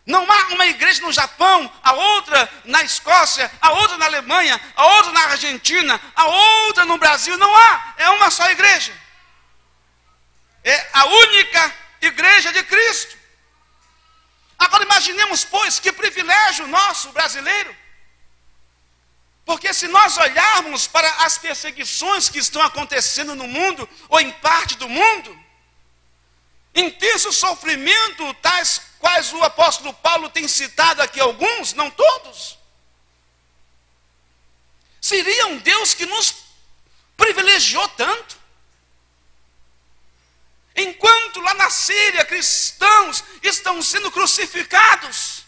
Não há uma igreja no Japão, a outra na Escócia, a outra na Alemanha, a outra na Argentina, a outra no Brasil. Não há. É uma só igreja. É a única igreja de Cristo. Agora imaginemos, pois, que privilégio nosso, brasileiro. Porque se nós olharmos para as perseguições que estão acontecendo no mundo, ou em parte do mundo, intenso sofrimento, tais quais o apóstolo Paulo tem citado aqui alguns, não todos. Seria um Deus que nos privilegiou tanto. Enquanto lá na Síria cristãos estão sendo crucificados,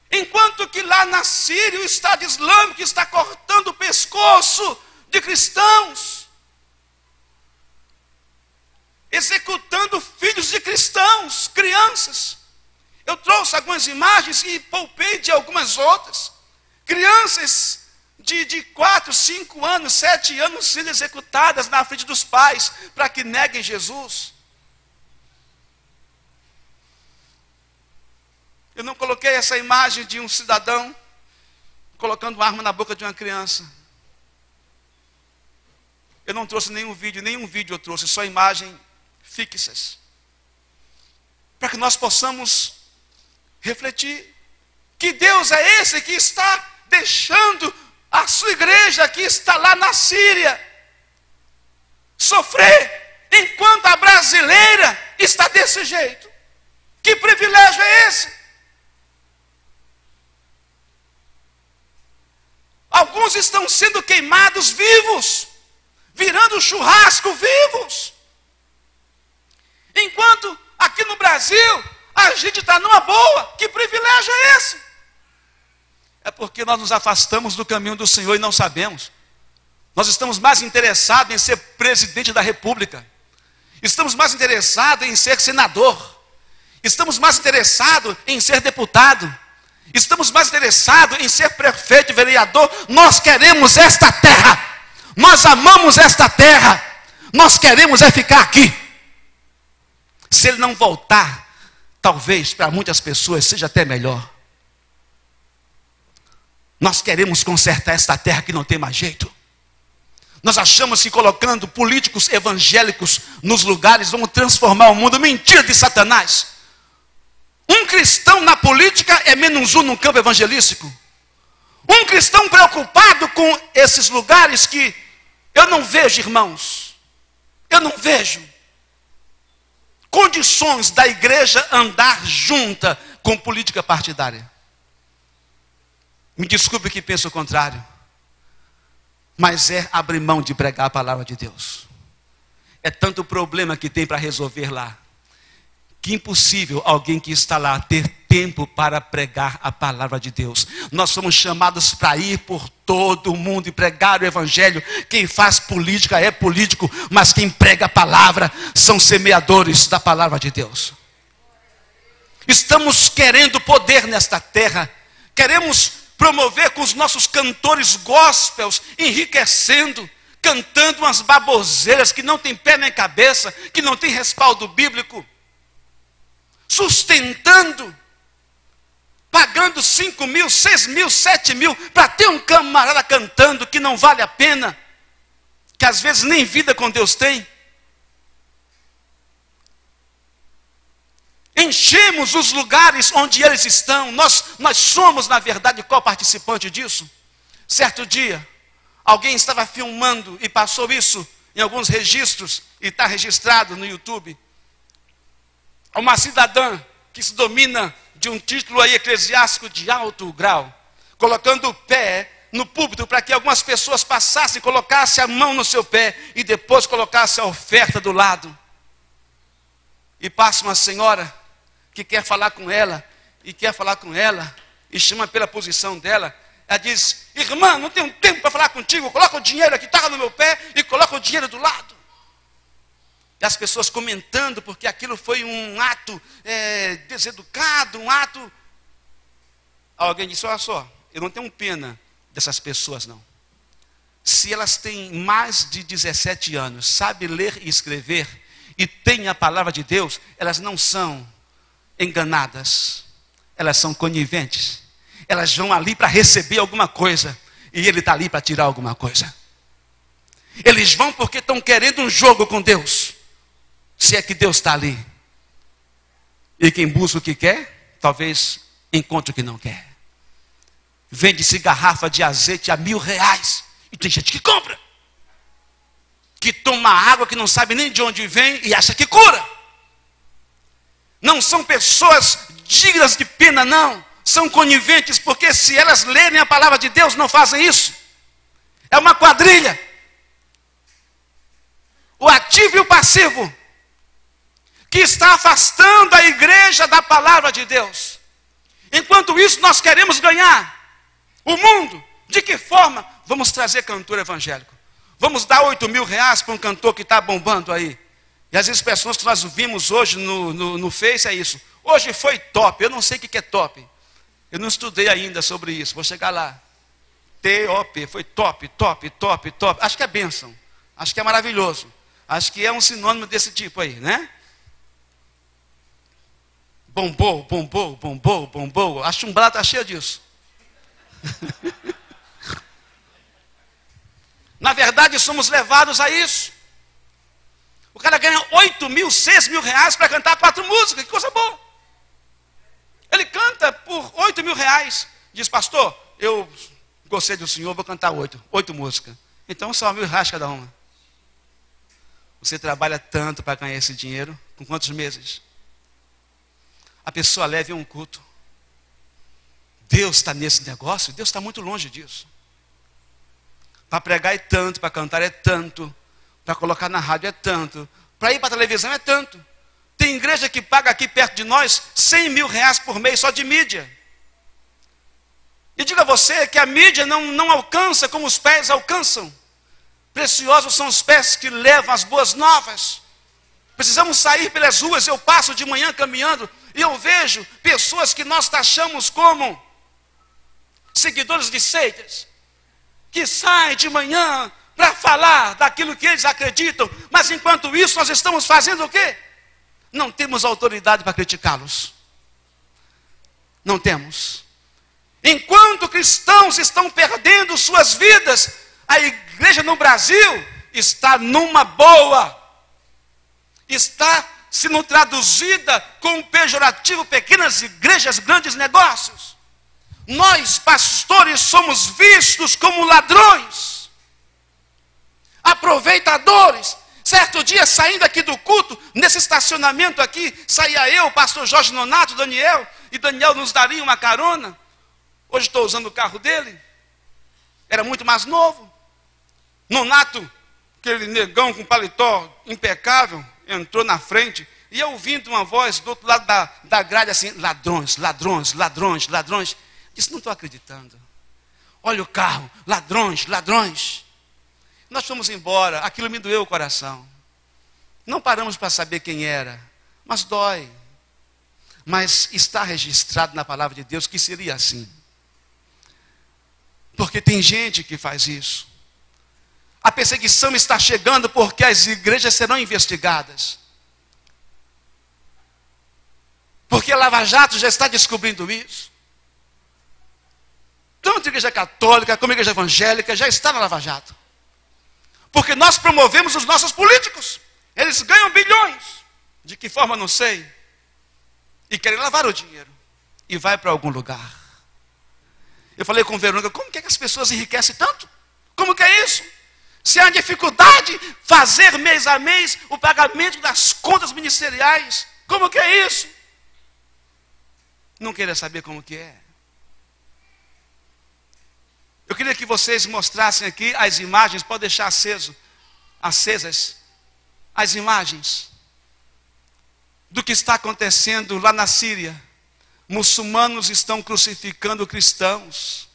enquanto que lá na Síria o Estado Islâmico está cortando o pescoço de cristãos, executando filhos de cristãos, crianças. Eu trouxe algumas imagens e poupei de algumas outras. Crianças de 4, 5 anos, 7 anos sendo executadas na frente dos pais para que neguem Jesus. Eu não coloquei essa imagem de um cidadão colocando arma na boca de uma criança. Eu não trouxe nenhum vídeo eu trouxe, só imagens fixas. Para que nós possamos refletir que Deus é esse que está deixando a sua igreja que está lá na Síria sofrer, enquanto a brasileira está desse jeito. Que privilégio é esse? Alguns estão sendo queimados vivos, virando churrasco vivos. Enquanto aqui no Brasil a gente está numa boa. Que privilégio é esse? É porque nós nos afastamos do caminho do Senhor e não sabemos. Nós estamos mais interessados em ser presidente da República. Estamos mais interessados em ser senador. Estamos mais interessados em ser deputado. Estamos mais interessados em ser prefeito e vereador. Nós queremos esta terra. Nós amamos esta terra. Nós queremos é ficar aqui. Se ele não voltar, talvez para muitas pessoas seja até melhor. Nós queremos consertar esta terra que não tem mais jeito. Nós achamos que colocando políticos evangélicos nos lugares vamos transformar o mundo. Mentira de Satanás. Um cristão na política é menos um no campo evangelístico. Um cristão preocupado com esses lugares que eu não vejo, irmãos. Eu não vejo condições da igreja andar junta com política partidária. Me desculpe que penso o contrário, mas é abrir mão de pregar a palavra de Deus. É tanto problema que tem para resolver lá, que impossível alguém que está lá ter tempo para pregar a palavra de Deus. Nós somos chamados para ir por todo o mundo e pregar o evangelho. Quem faz política é político, mas quem prega a palavra são semeadores da palavra de Deus. Estamos querendo poder nesta terra, queremos promover com os nossos cantores gospels, enriquecendo, cantando umas baboseiras que não tem pé nem cabeça, que não tem respaldo bíblico, sustentando, pagando 5 mil, 6 mil, 7 mil, para ter um camarada cantando que não vale a pena, que às vezes nem vida com Deus tem. Enchemos os lugares onde eles estão. Nós somos, na verdade, co-participante disso. Certo dia, alguém estava filmando e passou isso em alguns registros, e está registrado no YouTube. Uma cidadã que se domina de um título aí eclesiástico de alto grau, colocando o pé no púlpito para que algumas pessoas passassem, colocassem a mão no seu pé e depois colocassem a oferta do lado. E passa uma senhora que quer falar com ela, e chama pela posição dela. Ela diz: irmã, não tenho tempo para falar contigo, coloca o dinheiro aqui, taca no meu pé e coloca o dinheiro do lado. E as pessoas comentando, porque aquilo foi um ato deseducado, um ato... Alguém disse: olha só, eu não tenho pena dessas pessoas não. Se elas têm mais de 17 anos, sabem ler e escrever, e têm a palavra de Deus, elas não são enganadas. elas são coniventes. Elas vão ali para receber alguma coisa. E ele está ali para tirar alguma coisa. Eles vão porque estão querendo um jogo com Deus. Se é que Deus está ali. E quem busca o que quer, talvez encontre o que não quer. Vende-se garrafa de azeite a R$1.000. E tem gente que compra. Que toma água que não sabe nem de onde vem e acha que cura. Não são pessoas dignas de pena, não. São coniventes, porque se elas lerem a palavra de Deus, não fazem isso. É uma quadrilha. O ativo e o passivo, que está afastando a igreja da palavra de Deus. Enquanto isso, nós queremos ganhar o mundo. De que forma? Vamos trazer cantor evangélico. Vamos dar R$8.000 para um cantor que está bombando aí. E as expressões que nós vimos hoje no Face é isso. Hoje foi top. Eu não sei o que é top. Eu não estudei ainda sobre isso. Vou chegar lá. T-O-P. Foi top, top, top, top. Acho que é bênção. Acho que é maravilhoso. Acho que é um sinônimo desse tipo aí, né? Bombou, bombou, bombou, bombou. A chumbada está cheia disso. Na verdade, somos levados a isso. O cara ganha R$8.000, R$6.000 para cantar 4 músicas. Que coisa boa. Ele canta por R$8.000. Diz, pastor, eu gostei do senhor, vou cantar 8 músicas. Então só R$1.000 cada uma. Você trabalha tanto para ganhar esse dinheiro. Com quantos meses? A pessoa leva em um culto. Deus está nesse negócio? Deus está muito longe disso. Para pregar é tanto, para cantar é tanto, para colocar na rádio é tanto, para ir para a televisão é tanto. Tem igreja que paga aqui perto de nós R$100.000 por mês só de mídia. E diga a você que a mídia não alcança como os pés alcançam. Preciosos são os pés que levam as boas novas. Precisamos sair pelas ruas. Eu passo de manhã caminhando e eu vejo pessoas que nós taxamos como seguidores de seitas, que saem de manhã para falar daquilo que eles acreditam, mas enquanto isso nós estamos fazendo o quê? Não temos autoridade para criticá-los. Não temos. Enquanto cristãos estão perdendo suas vidas, a igreja no Brasil está numa boa. Está sendo traduzida com o pejorativo pequenas igrejas, grandes negócios. Nós, pastores, somos vistos como ladrões, aproveitadores. Certo dia, saindo aqui do culto, nesse estacionamento aqui, saía eu, o pastor Jorge Nonato, Daniel, e Daniel nos daria uma carona. Hoje estou usando o carro dele. Era muito mais novo. Nonato, aquele negão com paletó impecável, entrou na frente, e eu ouvindo uma voz do outro lado da grade assim, ladrões, ladrões, ladrões, ladrões. Disse, não estou acreditando. Olha o carro, ladrões, ladrões. Nós fomos embora, aquilo me doeu o coração. Não paramos para saber quem era, mas dói. Mas está registrado na palavra de Deus que seria assim. Porque tem gente que faz isso. A perseguição está chegando porque as igrejas serão investigadas. Porque a Lava Jato já está descobrindo isso. Tanto a igreja católica como a igreja evangélica já está na Lava Jato. Porque nós promovemos os nossos políticos. Eles ganham bilhões. De que forma, não sei. E querem lavar o dinheiro. E vai para algum lugar. Eu falei com Verônica, como que as pessoas enriquecem tanto? Como que é isso? Se há dificuldade fazer mês a mês o pagamento das contas ministeriais, como que é isso? Não queria saber como que é. Eu queria que vocês mostrassem aqui as imagens, pode deixar acesas as imagens do que está acontecendo lá na Síria. Muçulmanos estão crucificando cristãos.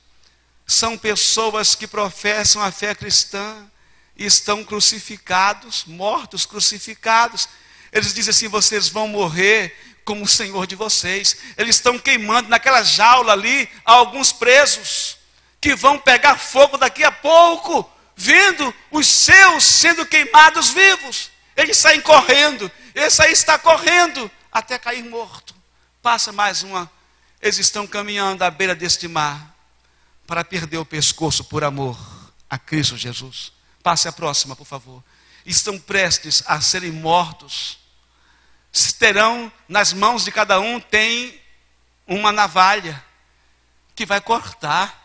São pessoas que professam a fé cristã e estão crucificados, mortos, crucificados. Eles dizem assim, vocês vão morrer como o Senhor de vocês. Eles estão queimando naquela jaula ali alguns presos que vão pegar fogo daqui a pouco, vendo os seus sendo queimados vivos. Eles saem correndo, esse aí está correndo até cair morto. Passa mais uma. Eles estão caminhando à beira deste mar para perder o pescoço por amor a Cristo Jesus. Passe a próxima, por favor. Estão prestes a serem mortos. Terão nas mãos de cada um tem uma navalha que vai cortar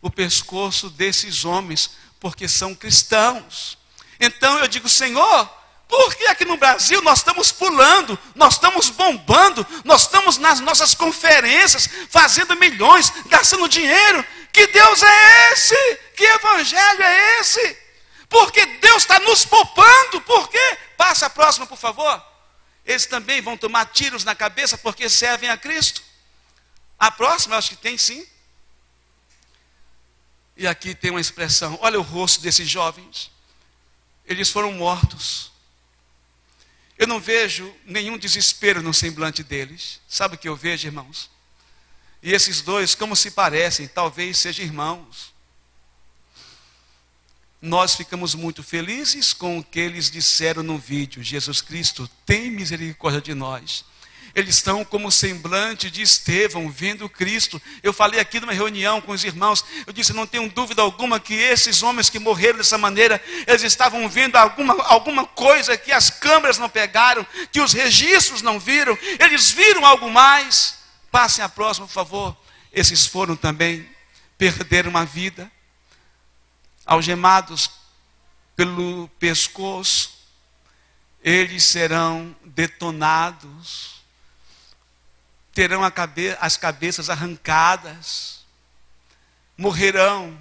o pescoço desses homens, porque são cristãos. Então eu digo, Senhor, por que aqui no Brasil nós estamos pulando, nós estamos bombando, nós estamos nas nossas conferências, fazendo milhões, gastando dinheiro? Que Deus é esse? Que evangelho é esse? Porque Deus está nos poupando, por quê? Passa a próxima, por favor. Eles também vão tomar tiros na cabeça porque servem a Cristo. A próxima, acho que tem sim. E aqui tem uma expressão, olha o rosto desses jovens. Eles foram mortos. Eu não vejo nenhum desespero no semblante deles. Sabe o que eu vejo, irmãos? E esses dois, como se parecem, talvez sejam irmãos. Nós ficamos muito felizes com o que eles disseram no vídeo. Jesus Cristo, tem misericórdia de nós. Eles estão como o semblante de Estevão, vendo Cristo. Eu falei aqui numa reunião com os irmãos, eu disse, não tenho dúvida alguma que esses homens que morreram dessa maneira, eles estavam vendo alguma coisa que as câmeras não pegaram, que os registros não viram, eles viram algo mais. Passem a próxima, por favor. Esses foram também, perderam uma vida, algemados pelo pescoço, eles serão detonados, terão as cabeças arrancadas, morrerão,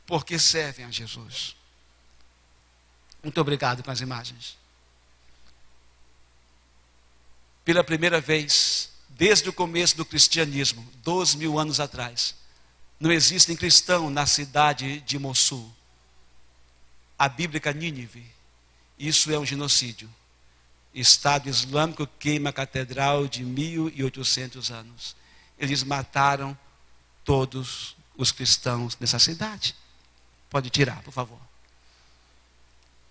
porque servem a Jesus. Muito obrigado com as imagens. Pela primeira vez, desde o começo do cristianismo, 2000 anos atrás, não existe cristão na cidade de Mossul. A bíblica Nínive, isso é um genocídio. Estado Islâmico queima a catedral de 1800 anos. Eles mataram todos os cristãos nessa cidade. Pode tirar, por favor.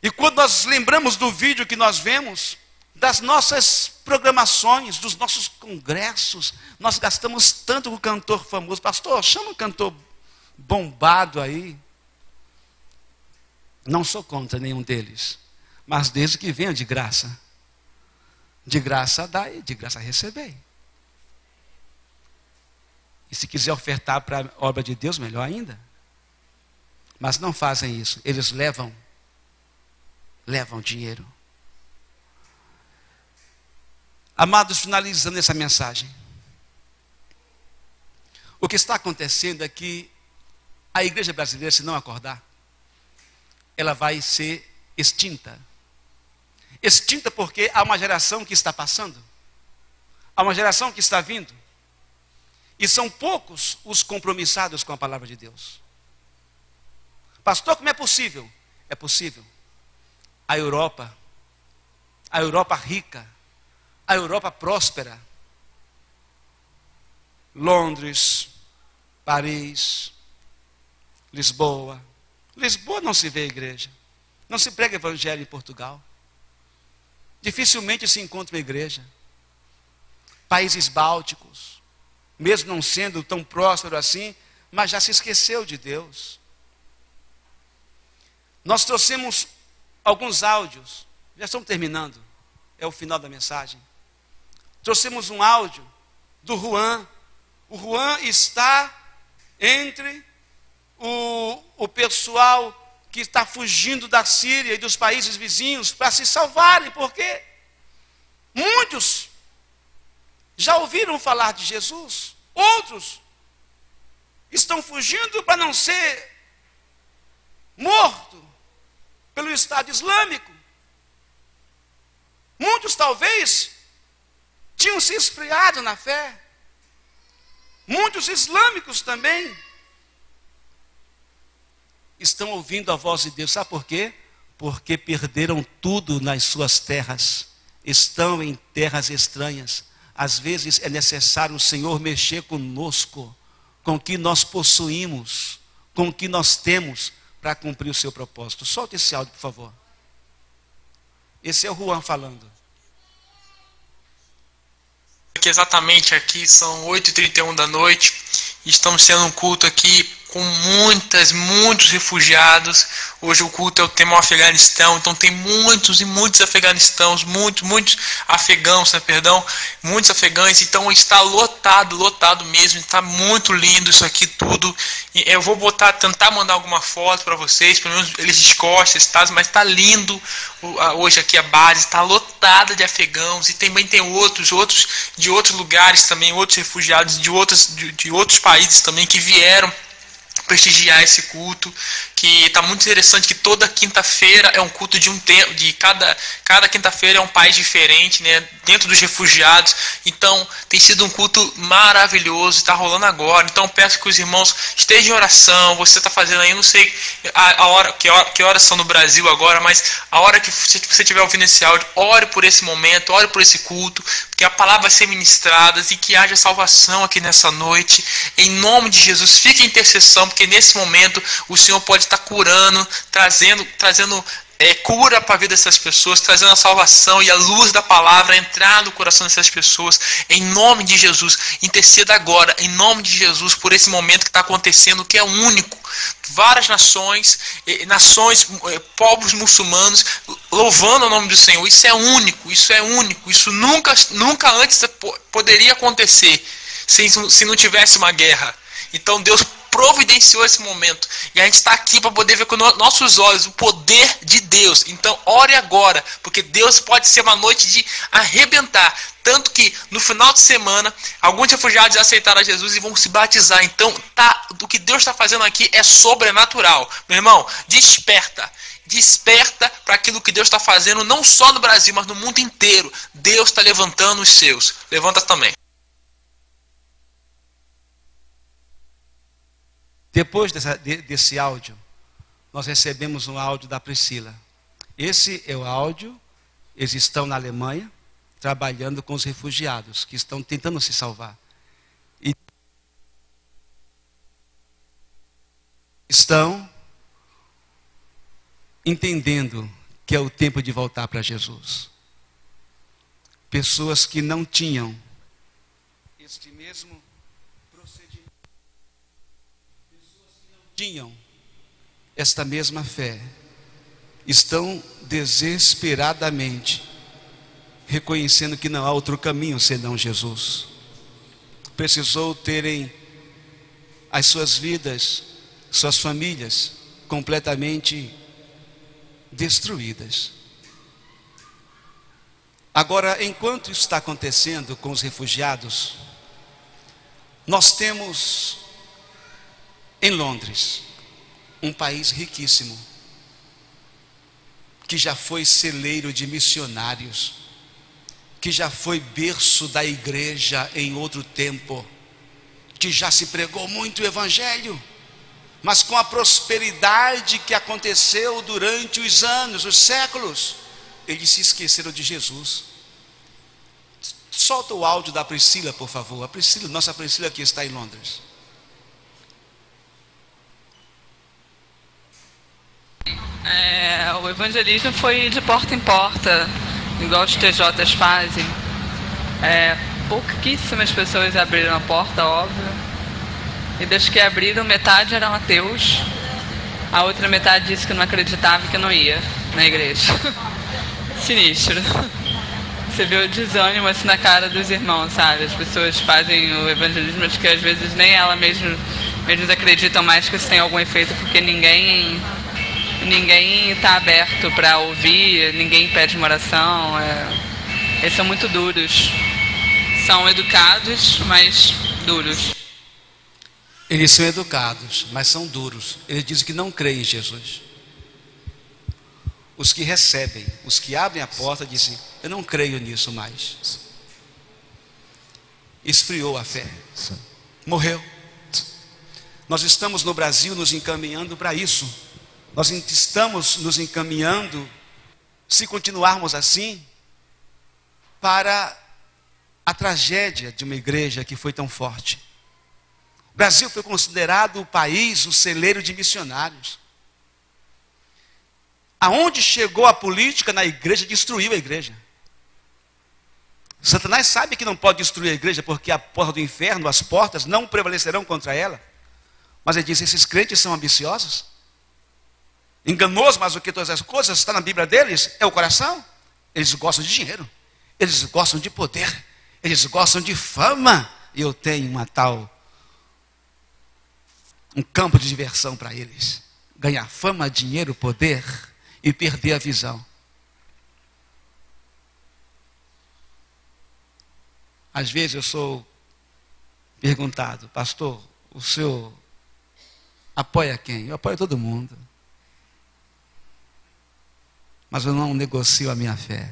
E quando nós lembramos do vídeo que nós vemos, das nossas programações, dos nossos congressos, nós gastamos tanto com o cantor famoso. Pastor, chama um cantor bombado aí. Não sou contra nenhum deles, mas desde que venha de graça. De graça dá e de graça receber. E se quiser ofertar para a obra de Deus, melhor ainda. Mas não fazem isso. Eles levam dinheiro. Amados, finalizando essa mensagem. O que está acontecendo é que a igreja brasileira, se não acordar, ela vai ser extinta. Extinta porque há uma geração que está passando, há uma geração que está vindo, e são poucos os compromissados com a palavra de Deus. Pastor, como é possível? É possível. A Europa rica, a Europa próspera, Londres, Paris, Lisboa. Lisboa não se vê igreja, não se prega evangelho em Portugal. Dificilmente se encontra uma igreja. Países bálticos, mesmo não sendo tão próspero assim, mas já se esqueceu de Deus. Nós trouxemos alguns áudios, já estamos terminando, é o final da mensagem. Trouxemos um áudio do Juan. O Juan está entre o pessoal que está fugindo da Síria e dos países vizinhos para se salvarem, porque muitos já ouviram falar de Jesus, outros estão fugindo para não ser morto pelo Estado Islâmico. Muitos talvez tinham se esfriado na fé. Muitos islâmicos também estão ouvindo a voz de Deus. Sabe por quê? Porque perderam tudo nas suas terras. Estão em terras estranhas. Às vezes é necessário o Senhor mexer conosco, com o que nós possuímos, com o que nós temos, para cumprir o seu propósito. Solte esse áudio, por favor. Esse é o Juan falando. que exatamente aqui são 8h31 da noite. Estamos tendo um culto aqui com muitos refugiados. Hoje o culto é o tema Afeganistão, então tem muitos afegãos, muitos afegãos, muitos afegãos, então está lotado mesmo, está muito lindo isso aqui tudo. E eu vou tentar mandar alguma foto para vocês, pelo menos eles descostam, tá? Mas está lindo. Hoje aqui a base está lotada de afegãos, e também tem outros de outros lugares também, outros refugiados de outros países também que vieram prestigiar esse culto, que está muito interessante, que toda quinta-feira é um culto de um tempo, de cada quinta-feira é um país diferente, né, dentro dos refugiados. Então tem sido um culto maravilhoso, está rolando agora. Então peço que os irmãos estejam em oração. Você está fazendo aí, não sei que horas são no Brasil agora, mas a hora que você estiver ouvindo esse áudio, ore por esse momento, ore por esse culto, porque a palavra vai ser ministrada e que haja salvação aqui nessa noite, em nome de Jesus. Fique em intercessão, porque nesse momento o Senhor pode estar curando, trazendo cura para a vida dessas pessoas, trazendo a salvação e a luz da palavra entrar no coração dessas pessoas, em nome de Jesus. Interceda agora, em nome de Jesus, por esse momento que está acontecendo, que é único. Várias nações, povos muçulmanos louvando o nome do Senhor. Isso é único, isso nunca antes poderia acontecer se não tivesse uma guerra. Então Deus providenciou esse momento, e a gente está aqui para poder ver com nossos olhos o poder de Deus. Então ore agora, porque Deus pode ser uma noite de arrebentar, tanto que no final de semana alguns refugiados aceitaram a Jesus e vão se batizar. Então o que Deus está fazendo aqui é sobrenatural. Meu irmão, desperta para aquilo que Deus está fazendo, não só no Brasil, mas no mundo inteiro. Deus está levantando os seus. Levanta também. Depois desse áudio, nós recebemos um áudio da Priscila. Esse é o áudio. Eles estão na Alemanha, trabalhando com os refugiados, que estão tentando se salvar. E estão entendendo que é o tempo de voltar para Jesus. Pessoas que não tinham este mesmo procedimento, pessoas que não tinham esta mesma fé, estão desesperadamente reconhecendo que não há outro caminho senão Jesus. Precisou terem as suas vidas, suas famílias completamente destruídas. Agora, enquanto isso está acontecendo com os refugiados, nós temos em Londres um país riquíssimo, que já foi celeiro de missionários, que já foi berço da igreja em outro tempo, que já se pregou muito o evangelho, mas com a prosperidade que aconteceu durante os anos, os séculos, eles se esqueceram de Jesus. Solta o áudio da Priscila, por favor. A Priscila, nossa Priscila que está em Londres. O evangelismo foi de porta em porta, igual os TJs fazem. Pouquíssimas pessoas abriram a porta, óbvio. E das que abriram, metade eram ateus. A outra metade disse que não acreditava e que não ia na igreja. Sinistro. Você vê o desânimo assim na cara dos irmãos, sabe? As pessoas fazem o evangelismo, acho que às vezes nem elas mesmas acreditam mais que isso tem algum efeito, porque ninguém está aberto para ouvir, ninguém pede uma oração. Eles são muito duros. São educados, mas duros. Eles são educados, mas são duros. Eles dizem que não creem em Jesus. Os que recebem, os que abrem a porta, dizem: eu não creio nisso mais. Esfriou a fé. Morreu. Nós estamos no Brasil nos encaminhando para isso. Nós estamos nos encaminhando, se continuarmos assim, para a tragédia de uma igreja que foi tão forte. O Brasil foi considerado o país, o celeiro de missionários. Aonde chegou a política na igreja, destruiu a igreja. Satanás sabe que não pode destruir a igreja, porque a porta do inferno, as portas não prevalecerão contra ela. Mas ele diz, esses crentes são ambiciosos, enganoso, mas o que todas as coisas, está na Bíblia deles, é o coração. Eles gostam de dinheiro, eles gostam de poder, eles gostam de fama. E eu tenho um campo de diversão para eles. Ganhar fama, dinheiro, poder e perder a visão. Às vezes eu sou perguntado, pastor, o senhor apoia quem? Eu apoio todo mundo. Mas eu não negocio a minha fé.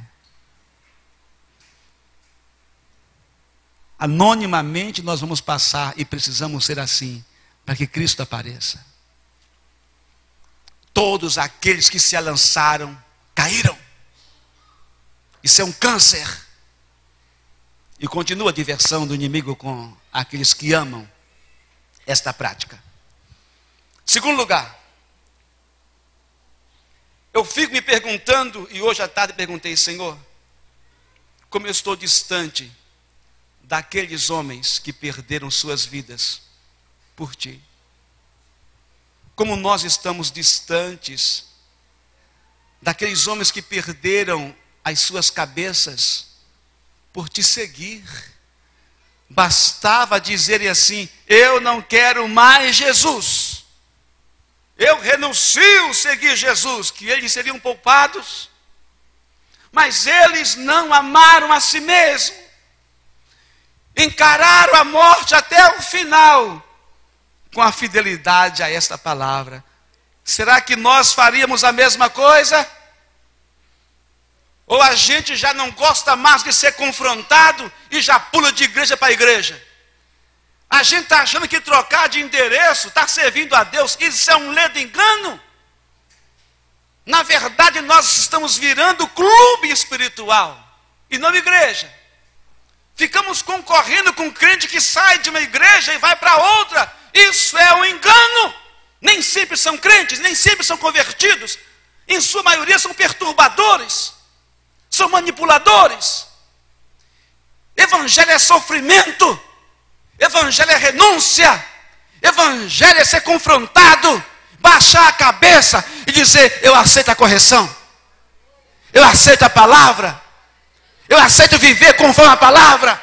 Anonimamente nós vamos passar e precisamos ser assim, para que Cristo apareça. Todos aqueles que se lançaram, caíram. Isso é um câncer. E continua a diversão do inimigo com aqueles que amam esta prática. Segundo lugar, eu fico me perguntando, e hoje à tarde perguntei, Senhor, como eu estou distante daqueles homens que perderam suas vidas por Ti. Como nós estamos distantes daqueles homens que perderam as suas cabeças por Te seguir. Bastava dizerem assim, eu não quero mais Jesus. Eu renuncio a seguir Jesus, que eles seriam poupados. Mas eles não amaram a si mesmos. Encararam a morte até o final, com a fidelidade a esta palavra. Será que nós faríamos a mesma coisa? Ou a gente já não gosta mais de ser confrontado e já pula de igreja para igreja? A gente está achando que trocar de endereço está servindo a Deus. Isso é um ledo engano. Na verdade, nós estamos virando clube espiritual e não igreja. Ficamos concorrendo com um crente que sai de uma igreja e vai para outra. Isso é um engano. Nem sempre são crentes, nem sempre são convertidos. Em sua maioria são perturbadores, são manipuladores. Evangelho é sofrimento. Evangelho é renúncia. Evangelho é ser confrontado, baixar a cabeça e dizer, eu aceito a correção. Eu aceito a palavra. Eu aceito viver conforme a palavra.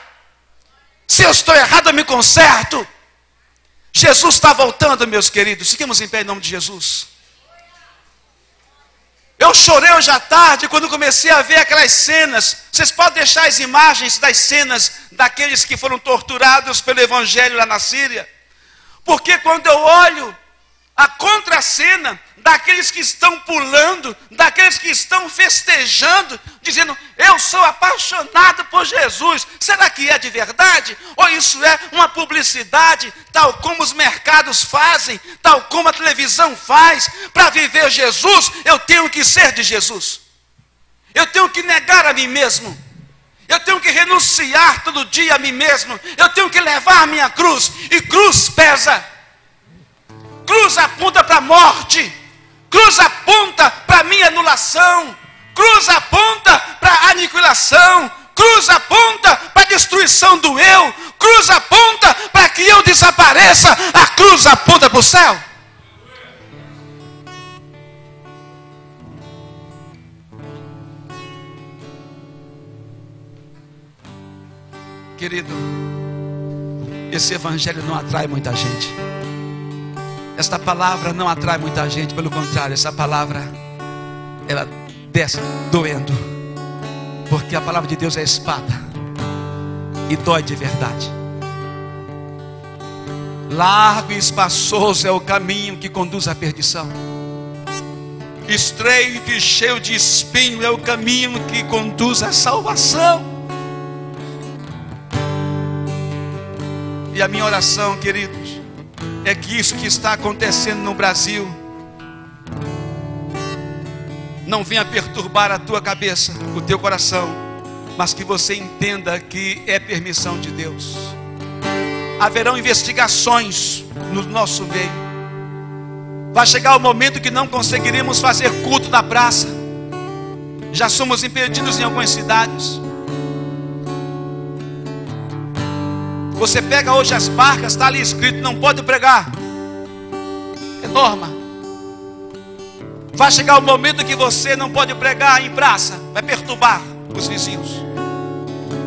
Se eu estou errado, eu me conserto. Jesus está voltando, meus queridos. Fiquemos em pé em nome de Jesus. Eu chorei hoje à tarde quando comecei a ver aquelas cenas. Vocês podem deixar as imagens das cenas daqueles que foram torturados pelo evangelho lá na Síria. Porque quando eu olho a contracena daqueles que estão pulando, daqueles que estão festejando, dizendo, eu sou apaixonado por Jesus. Será que é de verdade? Ou isso é uma publicidade, tal como os mercados fazem, tal como a televisão faz? Para viver Jesus, eu tenho que ser de Jesus. Eu tenho que negar a mim mesmo. Eu tenho que renunciar todo dia a mim mesmo. Eu tenho que levar a minha cruz. E cruz pesa. Cruz aponta para a morte. Cruz aponta para a minha anulação. Cruz aponta para a aniquilação. Cruz aponta para a destruição do eu. Cruz aponta para que eu desapareça. A cruz aponta para o céu. Querido, esse evangelho não atrai muita gente. Esta palavra não atrai muita gente, pelo contrário, essa palavra, ela desce doendo, porque a palavra de Deus é espada, e dói de verdade. Largo e espaçoso é o caminho que conduz à perdição. Estreito e cheio de espinho é o caminho que conduz à salvação. E a minha oração, queridos, é que isso que está acontecendo no Brasil não venha perturbar a tua cabeça, o teu coração, mas que você entenda que é permissão de Deus. Haverão investigações no nosso meio. Vai chegar o momento que não conseguiremos fazer culto na praça. Já somos impedidos em algumas cidades. Você pega hoje as barcas, está ali escrito, não pode pregar. É norma. Vai chegar o momento que você não pode pregar em praça, vai perturbar os vizinhos.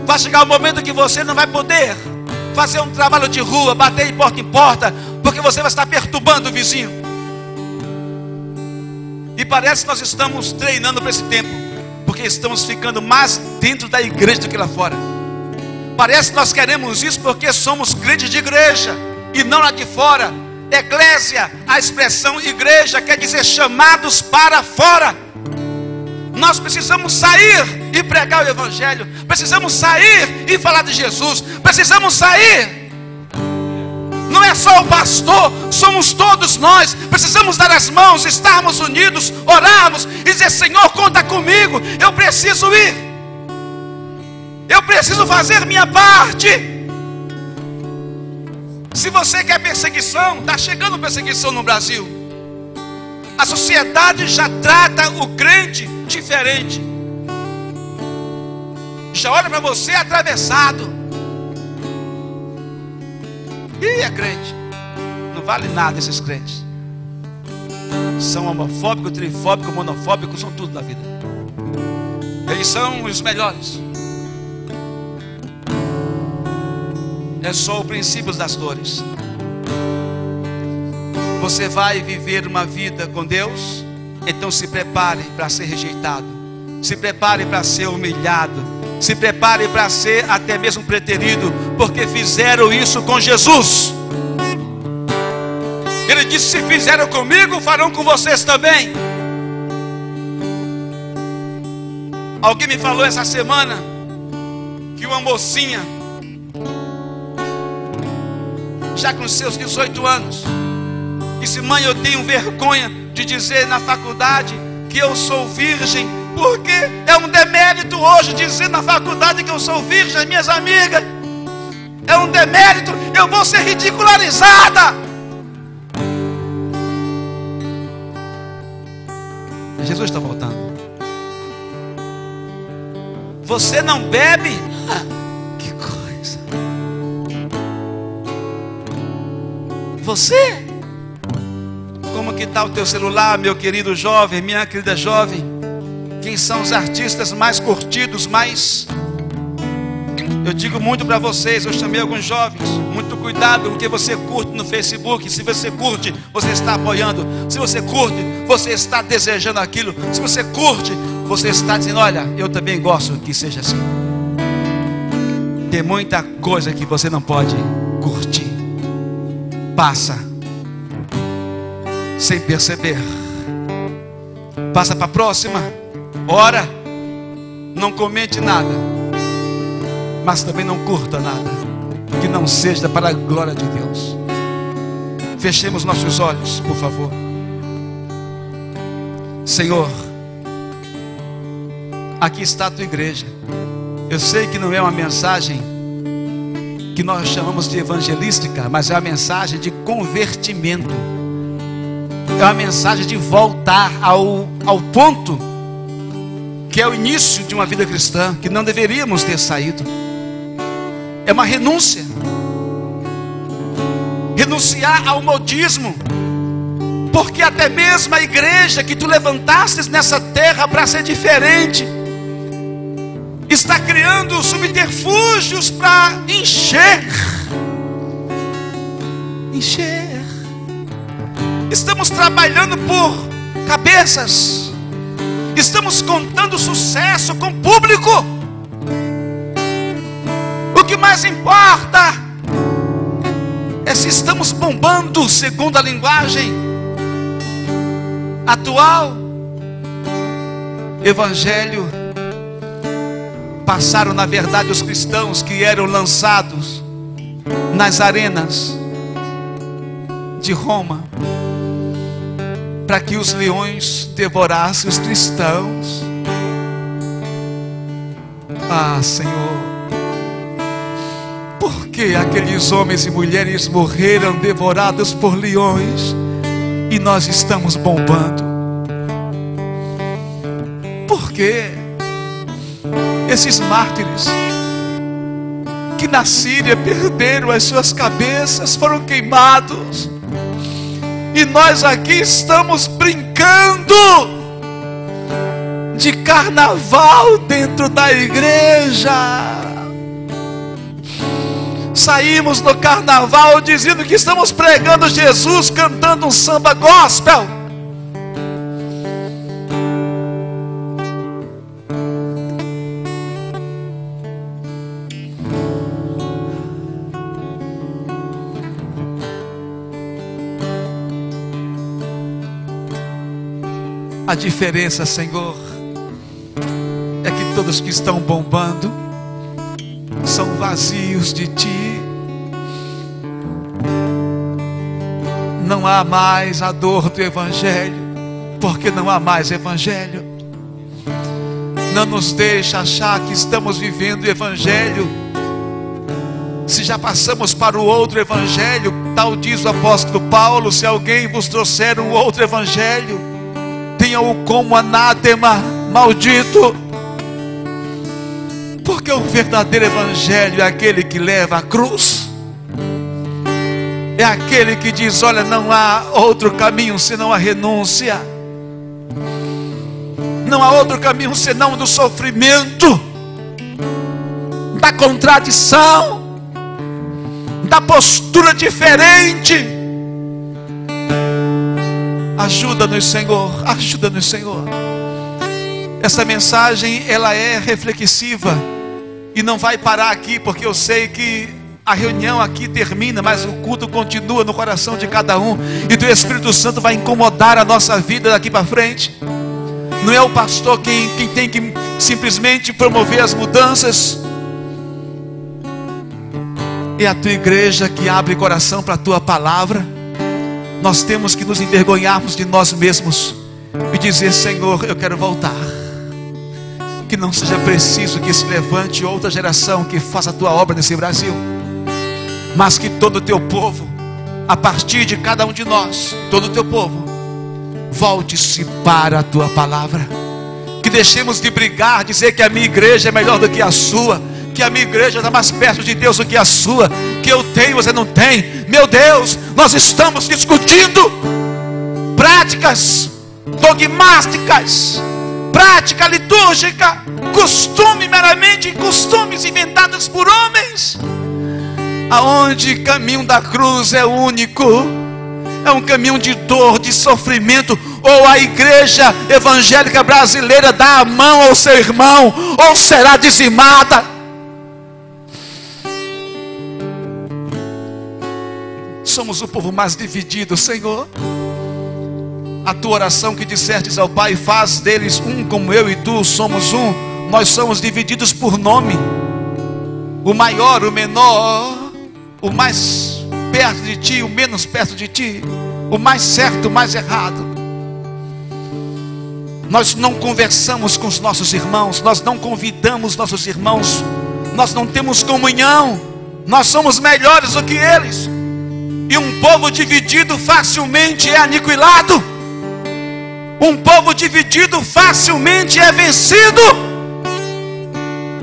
Vai chegar o momento que você não vai poder fazer um trabalho de rua, bater de porta em porta, porque você vai estar perturbando o vizinho. E parece que nós estamos treinando para esse tempo, porque estamos ficando mais dentro da igreja do que lá fora. Parece que nós queremos isso porque somos crentes de igreja e não lá de fora. Eclésia, a expressão igreja quer dizer chamados para fora. Nós precisamos sair e pregar o evangelho. Precisamos sair e falar de Jesus. Precisamos sair. Não é só o pastor, somos todos nós. Precisamos dar as mãos, estarmos unidos, orarmos e dizer: Senhor, conta comigo. Eu preciso ir. Eu preciso fazer minha parte. Se você quer perseguição, está chegando perseguição no Brasil. A sociedade já trata o crente diferente. Já olha para você atravessado. E é crente. Não vale nada esses crentes. São homofóbicos, trifóbicos, monofóbicos, são tudo na vida. Eles são os melhores. É só o princípio das dores. Você vai viver uma vida com Deus, então se prepare para ser rejeitado. Se prepare para ser humilhado. Se prepare para ser até mesmo preterido, porque fizeram isso com Jesus. Ele disse: se fizeram comigo, farão com vocês também. Alguém me falou essa semana que uma mocinha, já com seus 18 anos, disse: mãe, eu tenho vergonha de dizer na faculdade que eu sou virgem, porque é um demérito hoje dizer na faculdade que eu sou virgem, minhas amigas. É um demérito, eu vou ser ridicularizada. Jesus está voltando. Você não bebe? Que coisa. Você? Como que está o teu celular, meu querido jovem, minha querida jovem? Quem são os artistas mais curtidos, mais... Eu digo muito para vocês, eu chamei alguns jovens, muito cuidado com o que você curte no Facebook. Se você curte, você está apoiando. Se você curte, você está desejando aquilo. Se você curte, você está dizendo: olha, eu também gosto que seja assim. Tem muita coisa que você não pode curtir. Passa sem perceber. Passa para a próxima. Ora, não comente nada, mas também não curta nada que não seja para a glória de Deus. Fechemos nossos olhos, por favor. Senhor, aqui está a tua igreja. Eu sei que não é uma mensagem que nós chamamos de evangelística, mas é uma mensagem de convertimento. É uma mensagem de voltar ao ponto que é o início de uma vida cristã, que não deveríamos ter saído. É uma renúncia. Renunciar ao modismo. Porque até mesmo a igreja que tu levantastes nessa terra para ser diferente, está criando subterfúgios para encher. Estamos trabalhando por cabeças. Estamos contando sucesso com o público. O que mais importa é se estamos bombando segundo a linguagem atual. Evangelho. Passaram na verdade os cristãos que eram lançados nas arenas de Roma, para que os leões devorassem os cristãos. Ah, Senhor, por que aqueles homens e mulheres morreram devorados por leões e nós estamos bombando? Por quê? Esses mártires que na Síria perderam as suas cabeças, foram queimados. E nós aqui estamos brincando de carnaval dentro da igreja. Saímos no carnaval dizendo que estamos pregando Jesus, cantando um samba gospel. A diferença, Senhor, é que todos que estão bombando são vazios de Ti. Não há mais a dor do Evangelho, porque não há mais Evangelho. Não nos deixa achar que estamos vivendo o Evangelho, se já passamos para o outro Evangelho. Tal diz o apóstolo Paulo: se alguém vos trouxer um outro Evangelho, tenha-o como anátema, maldito. Porque o verdadeiro Evangelho é aquele que leva a cruz, é aquele que diz: olha, não há outro caminho senão a renúncia, não há outro caminho senão do sofrimento, da contradição, da postura diferente. Ajuda-nos, Senhor, ajuda-nos, Senhor. Essa mensagem, ela é reflexiva e não vai parar aqui, porque eu sei que a reunião aqui termina, mas o culto continua no coração de cada um, e o Espírito Santo vai incomodar a nossa vida daqui para frente. Não é o pastor quem tem que simplesmente promover as mudanças, é a tua igreja que abre coração para a tua palavra. Nós temos que nos envergonharmos de nós mesmos e dizer: Senhor, eu quero voltar. Que não seja preciso que se levante outra geração que faça a tua obra nesse Brasil, mas que todo o teu povo, a partir de cada um de nós, todo o teu povo, volte-se para a tua palavra. Que deixemos de brigar, dizer que a minha igreja é melhor do que a sua, que a minha igreja está mais perto de Deus do que a sua, que eu tenho, você não tem. Meu Deus, nós estamos discutindo práticas dogmáticas, prática litúrgica, costume, meramente costumes inventados por homens, aonde o caminho da cruz é único, é um caminho de dor, de sofrimento. Ou a igreja evangélica brasileira dá a mão ao seu irmão, ou será dizimada. Somos o povo mais dividido, Senhor. A tua oração que dissestes ao Pai: faz deles um como eu e tu somos um. Nós somos divididos por nome, o maior, o menor, o mais perto de ti, o menos perto de ti, o mais certo, o mais errado. Nós não conversamos com os nossos irmãos, nós não convidamos nossos irmãos, nós não temos comunhão, nós somos melhores do que eles. E um povo dividido facilmente é aniquilado. Um povo dividido facilmente é vencido.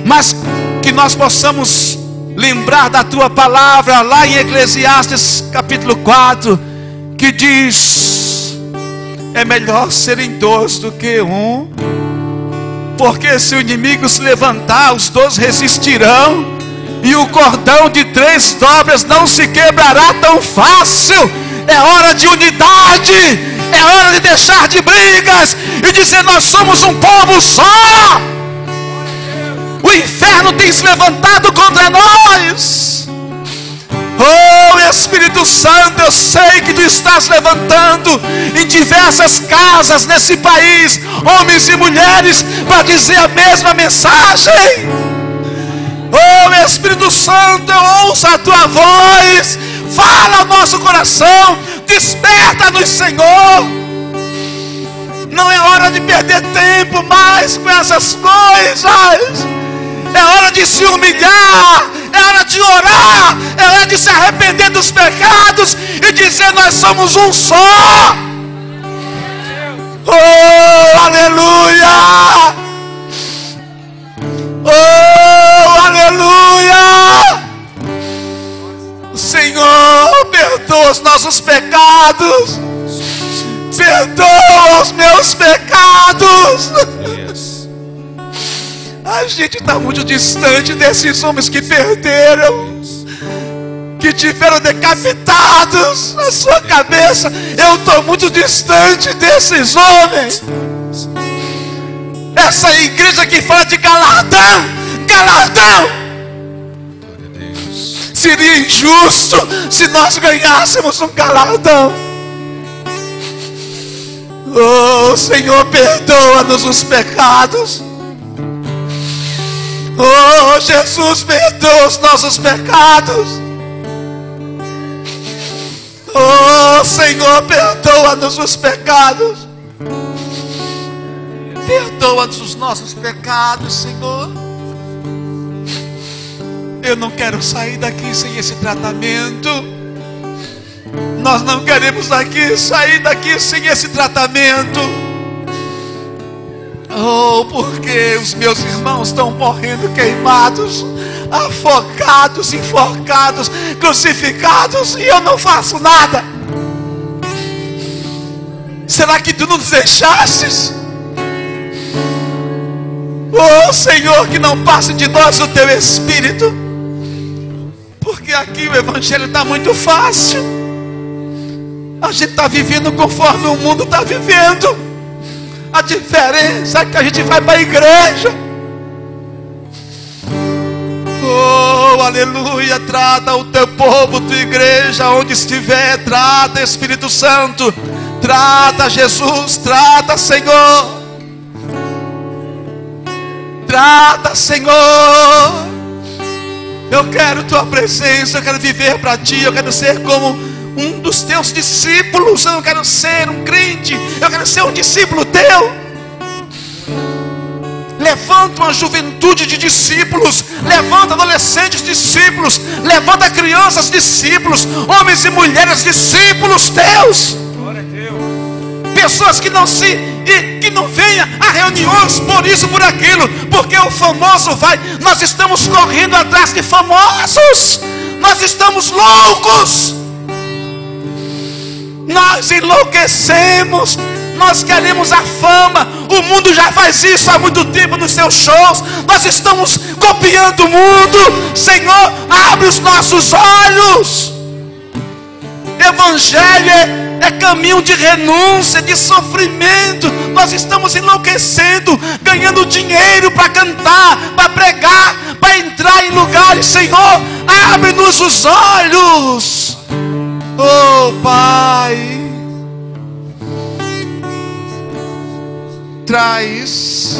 Mas que nós possamos lembrar da tua palavra lá em Eclesiastes capítulo 4, que diz: é melhor serem dois do que um, porque se o inimigo se levantar, os dois resistirão, e o cordão de 3 dobras não se quebrará tão fácil. É hora de unidade, é hora de deixar de brigas e dizer: nós somos um povo só. O inferno tem se levantado contra nós. Oh Espírito Santo, eu sei que tu estás levantando em diversas casas nesse país homens e mulheres para dizer a mesma mensagem. Oh Espírito Santo, eu ouço a tua voz, fala ao nosso coração, desperta-nos, Senhor. Não é hora de perder tempo mais com essas coisas. É hora de se humilhar, é hora de orar, é hora de se arrepender dos pecados e dizer: nós somos um só. Oh, aleluia! Oh, aleluia! pecados. Perdoa os meus pecados. A gente está muito distante desses homens que perderam, que tiveram decapitados na sua cabeça. Eu estou muito distante desses homens. Essa igreja que fala de galardão, galardão. Seria injusto se nós ganhássemos um galardão. Oh Senhor, perdoa-nos os pecados. Oh Jesus, perdoa os nossos pecados. Oh Senhor, perdoa-nos os pecados. Perdoa-nos os nossos pecados, Senhor. Eu não quero sair daqui sem esse tratamento. Nós não queremos sair daqui sem esse tratamento. Oh, porque os meus irmãos estão morrendo queimados, afogados, enforcados, crucificados, e eu não faço nada. Será que tu não nos deixastes? Oh Senhor, que não passe de nós o teu Espírito, porque aqui o Evangelho está muito fácil. A gente está vivendo conforme o mundo está vivendo. A diferença é que a gente vai para a igreja. Oh, aleluia. Trata o teu povo, tua igreja, onde estiver. Trata, Espírito Santo. Trata, Jesus. Trata, Senhor. Trata, Senhor. Eu quero tua presença. Eu quero viver para ti. Eu quero ser como um dos teus discípulos. Eu não quero ser um crente, eu quero ser um discípulo teu. Levanta uma juventude de discípulos. Levanta adolescentes discípulos. Levanta crianças discípulos. Homens e mulheres discípulos teus. Pessoas que não venham a reuniões por isso, por aquilo, porque o famoso vai. Nós estamos correndo atrás de famosos. Nós estamos loucos. Nós enlouquecemos. Nós queremos a fama. O mundo já faz isso há muito tempo nos seus shows. Nós estamos copiando o mundo. Senhor, abre os nossos olhos. Evangelho é caminho de renúncia, de sofrimento. Nós estamos enlouquecendo, ganhando dinheiro para cantar, para pregar, para entrar em lugares. Senhor, abre-nos os olhos. Oh Pai, traz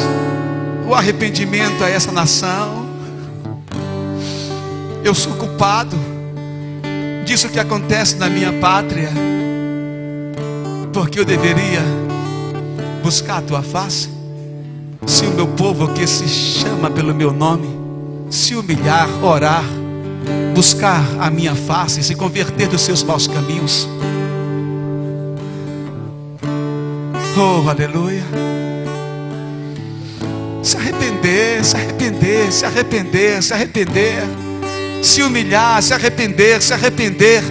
o arrependimento a essa nação. Eu sou culpado disso que acontece na minha pátria, porque eu deveria buscar a tua face. Se o meu povo que se chama pelo meu nome se humilhar, orar, buscar a minha face, se converter dos seus maus caminhos. Oh, aleluia. Se arrepender, se arrepender, se arrepender, se arrepender. Se humilhar, se arrepender, se arrepender.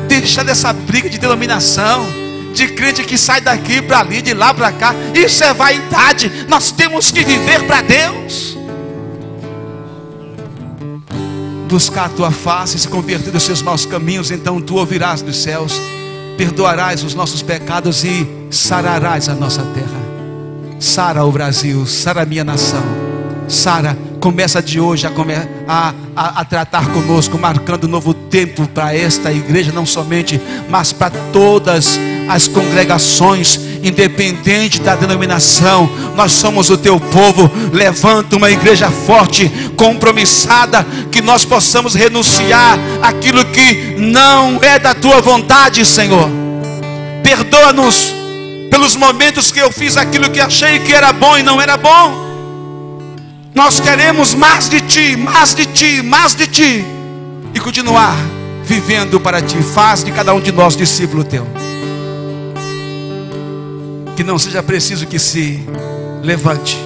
Deixar dessa briga de denominação, de crente que sai daqui para ali, de lá para cá. Isso é vaidade. Nós temos que viver para Deus. Buscar a tua face, se converter dos seus maus caminhos. Então tu ouvirás dos céus, perdoarás os nossos pecados e sararás a nossa terra. Sara o Brasil, sara a minha nação. Sara, começa de hoje a tratar conosco, marcando um novo tempo para esta igreja, não somente, mas para todas as congregações, independente da denominação. Nós somos o teu povo. Levanta uma igreja forte, compromissada, que nós possamos renunciar aquilo que não é da tua vontade, Senhor. Perdoa-nos pelos momentos que eu fiz aquilo que achei que era bom e não era bom. Nós queremos mais de ti, mais de ti, mais de ti, e continuar vivendo para ti. Faz de cada um de nós discípulo teu. Que não seja preciso que se levante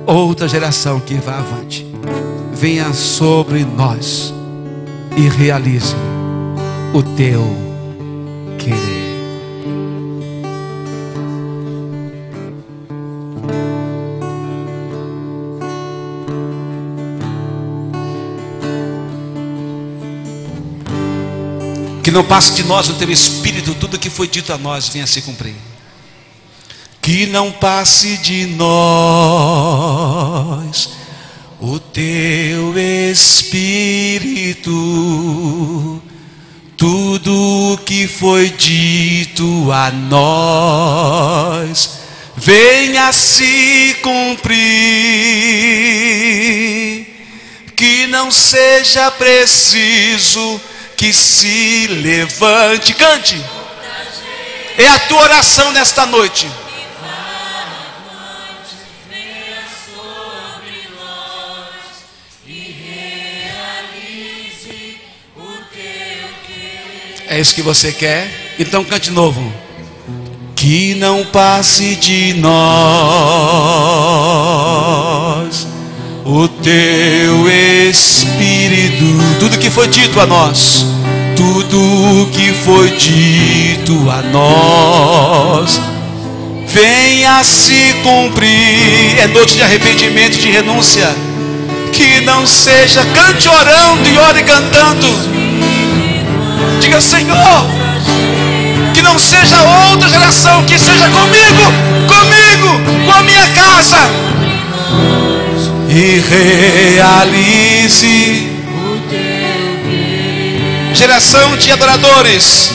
outra geração que vá avante. Venha sobre nós e realize o teu querer. Que não passe de nós o teu Espírito, tudo que foi dito a nós venha se cumprir. Que não passe de nós o teu Espírito, tudo que foi dito a nós venha se cumprir. Que não seja preciso que se levante, cante. É a tua oração nesta noite. É isso que você quer? Então cante de novo. Que não passe de nós o teu Espírito, tudo que foi dito a nós, tudo que foi dito a nós, venha se cumprir. É noite de arrependimento, de renúncia. Que não seja, cante orando e ore cantando. Diga: Senhor, que não seja outra geração, que seja comigo, com a minha casa, e realize geração de adoradores,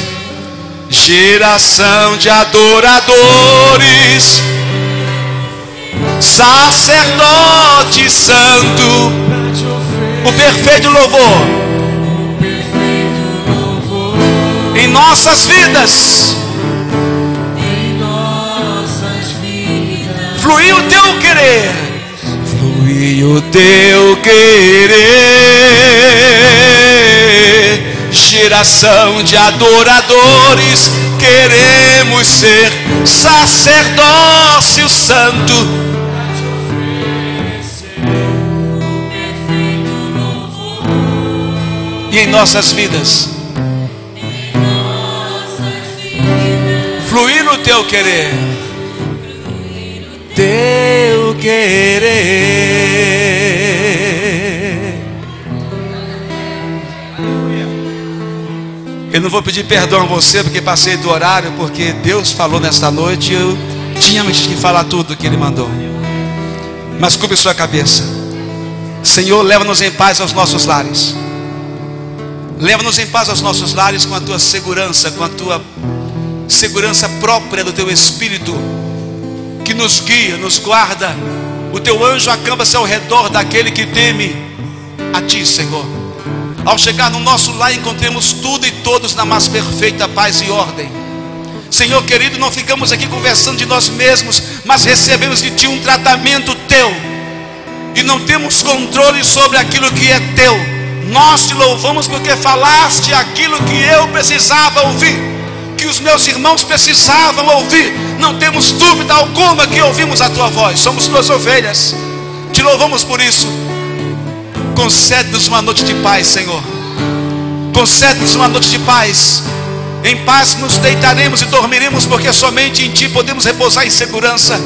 geração de adoradores, sacerdote santo, o perfeito louvor em nossas vidas, fluir o teu querer, fluir o teu querer, geração de adoradores, queremos ser sacerdócio santo, e em nossas vidas fluir no teu querer, teu querer. Eu não vou pedir perdão a você porque passei do horário, porque Deus falou nesta noite, eu tínhamos que falar tudo que Ele mandou. Mas cubra sua cabeça. Senhor, leva-nos em paz aos nossos lares. Leva-nos em paz aos nossos lares com a tua segurança, com a tua segurança própria do teu Espírito, que nos guia, nos guarda. O teu anjo acampa-se ao redor daquele que teme a ti, Senhor. Ao chegar no nosso lar, encontremos tudo e todos na mais perfeita paz e ordem. Senhor querido, não ficamos aqui conversando de nós mesmos, mas recebemos de ti um tratamento teu, e não temos controle sobre aquilo que é teu. Nós te louvamos porque falaste aquilo que eu precisava ouvir, que os meus irmãos precisavam ouvir. Não temos dúvida alguma que ouvimos a tua voz. Somos tuas ovelhas. Te louvamos por isso. Concede-nos uma noite de paz, Senhor. Concede-nos uma noite de paz. Em paz nos deitaremos e dormiremos, porque somente em ti podemos repousar em segurança.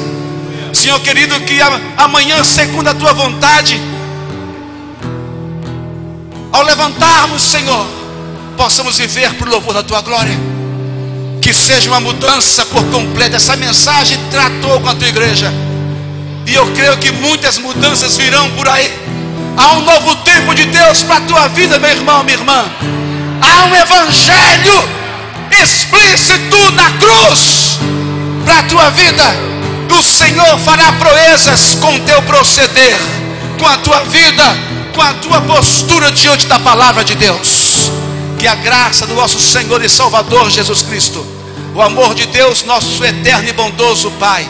Senhor querido, que amanhã, segundo a tua vontade, ao levantarmos, Senhor, possamos viver por louvor da tua glória. Que seja uma mudança por completo. Essa mensagem tratou com a tua igreja, e eu creio que muitas mudanças virão por aí. Há um novo tempo de Deus para a tua vida, meu irmão, minha irmã. Há um evangelho explícito na cruz para a tua vida. O Senhor fará proezas com o teu proceder, com a tua vida, com a tua postura diante da palavra de Deus. Que a graça do nosso Senhor e Salvador Jesus Cristo, o amor de Deus, nosso eterno e bondoso Pai,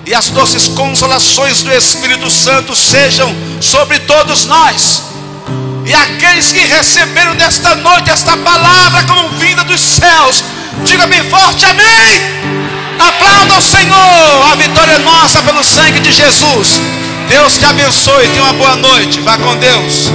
e as doces consolações do Espírito Santo sejam sobre todos nós. E aqueles que receberam nesta noite esta palavra como vinda dos céus, diga bem forte: amém. Aplauda o Senhor. A vitória é nossa pelo sangue de Jesus. Deus te abençoe. Tenha uma boa noite. Vá com Deus.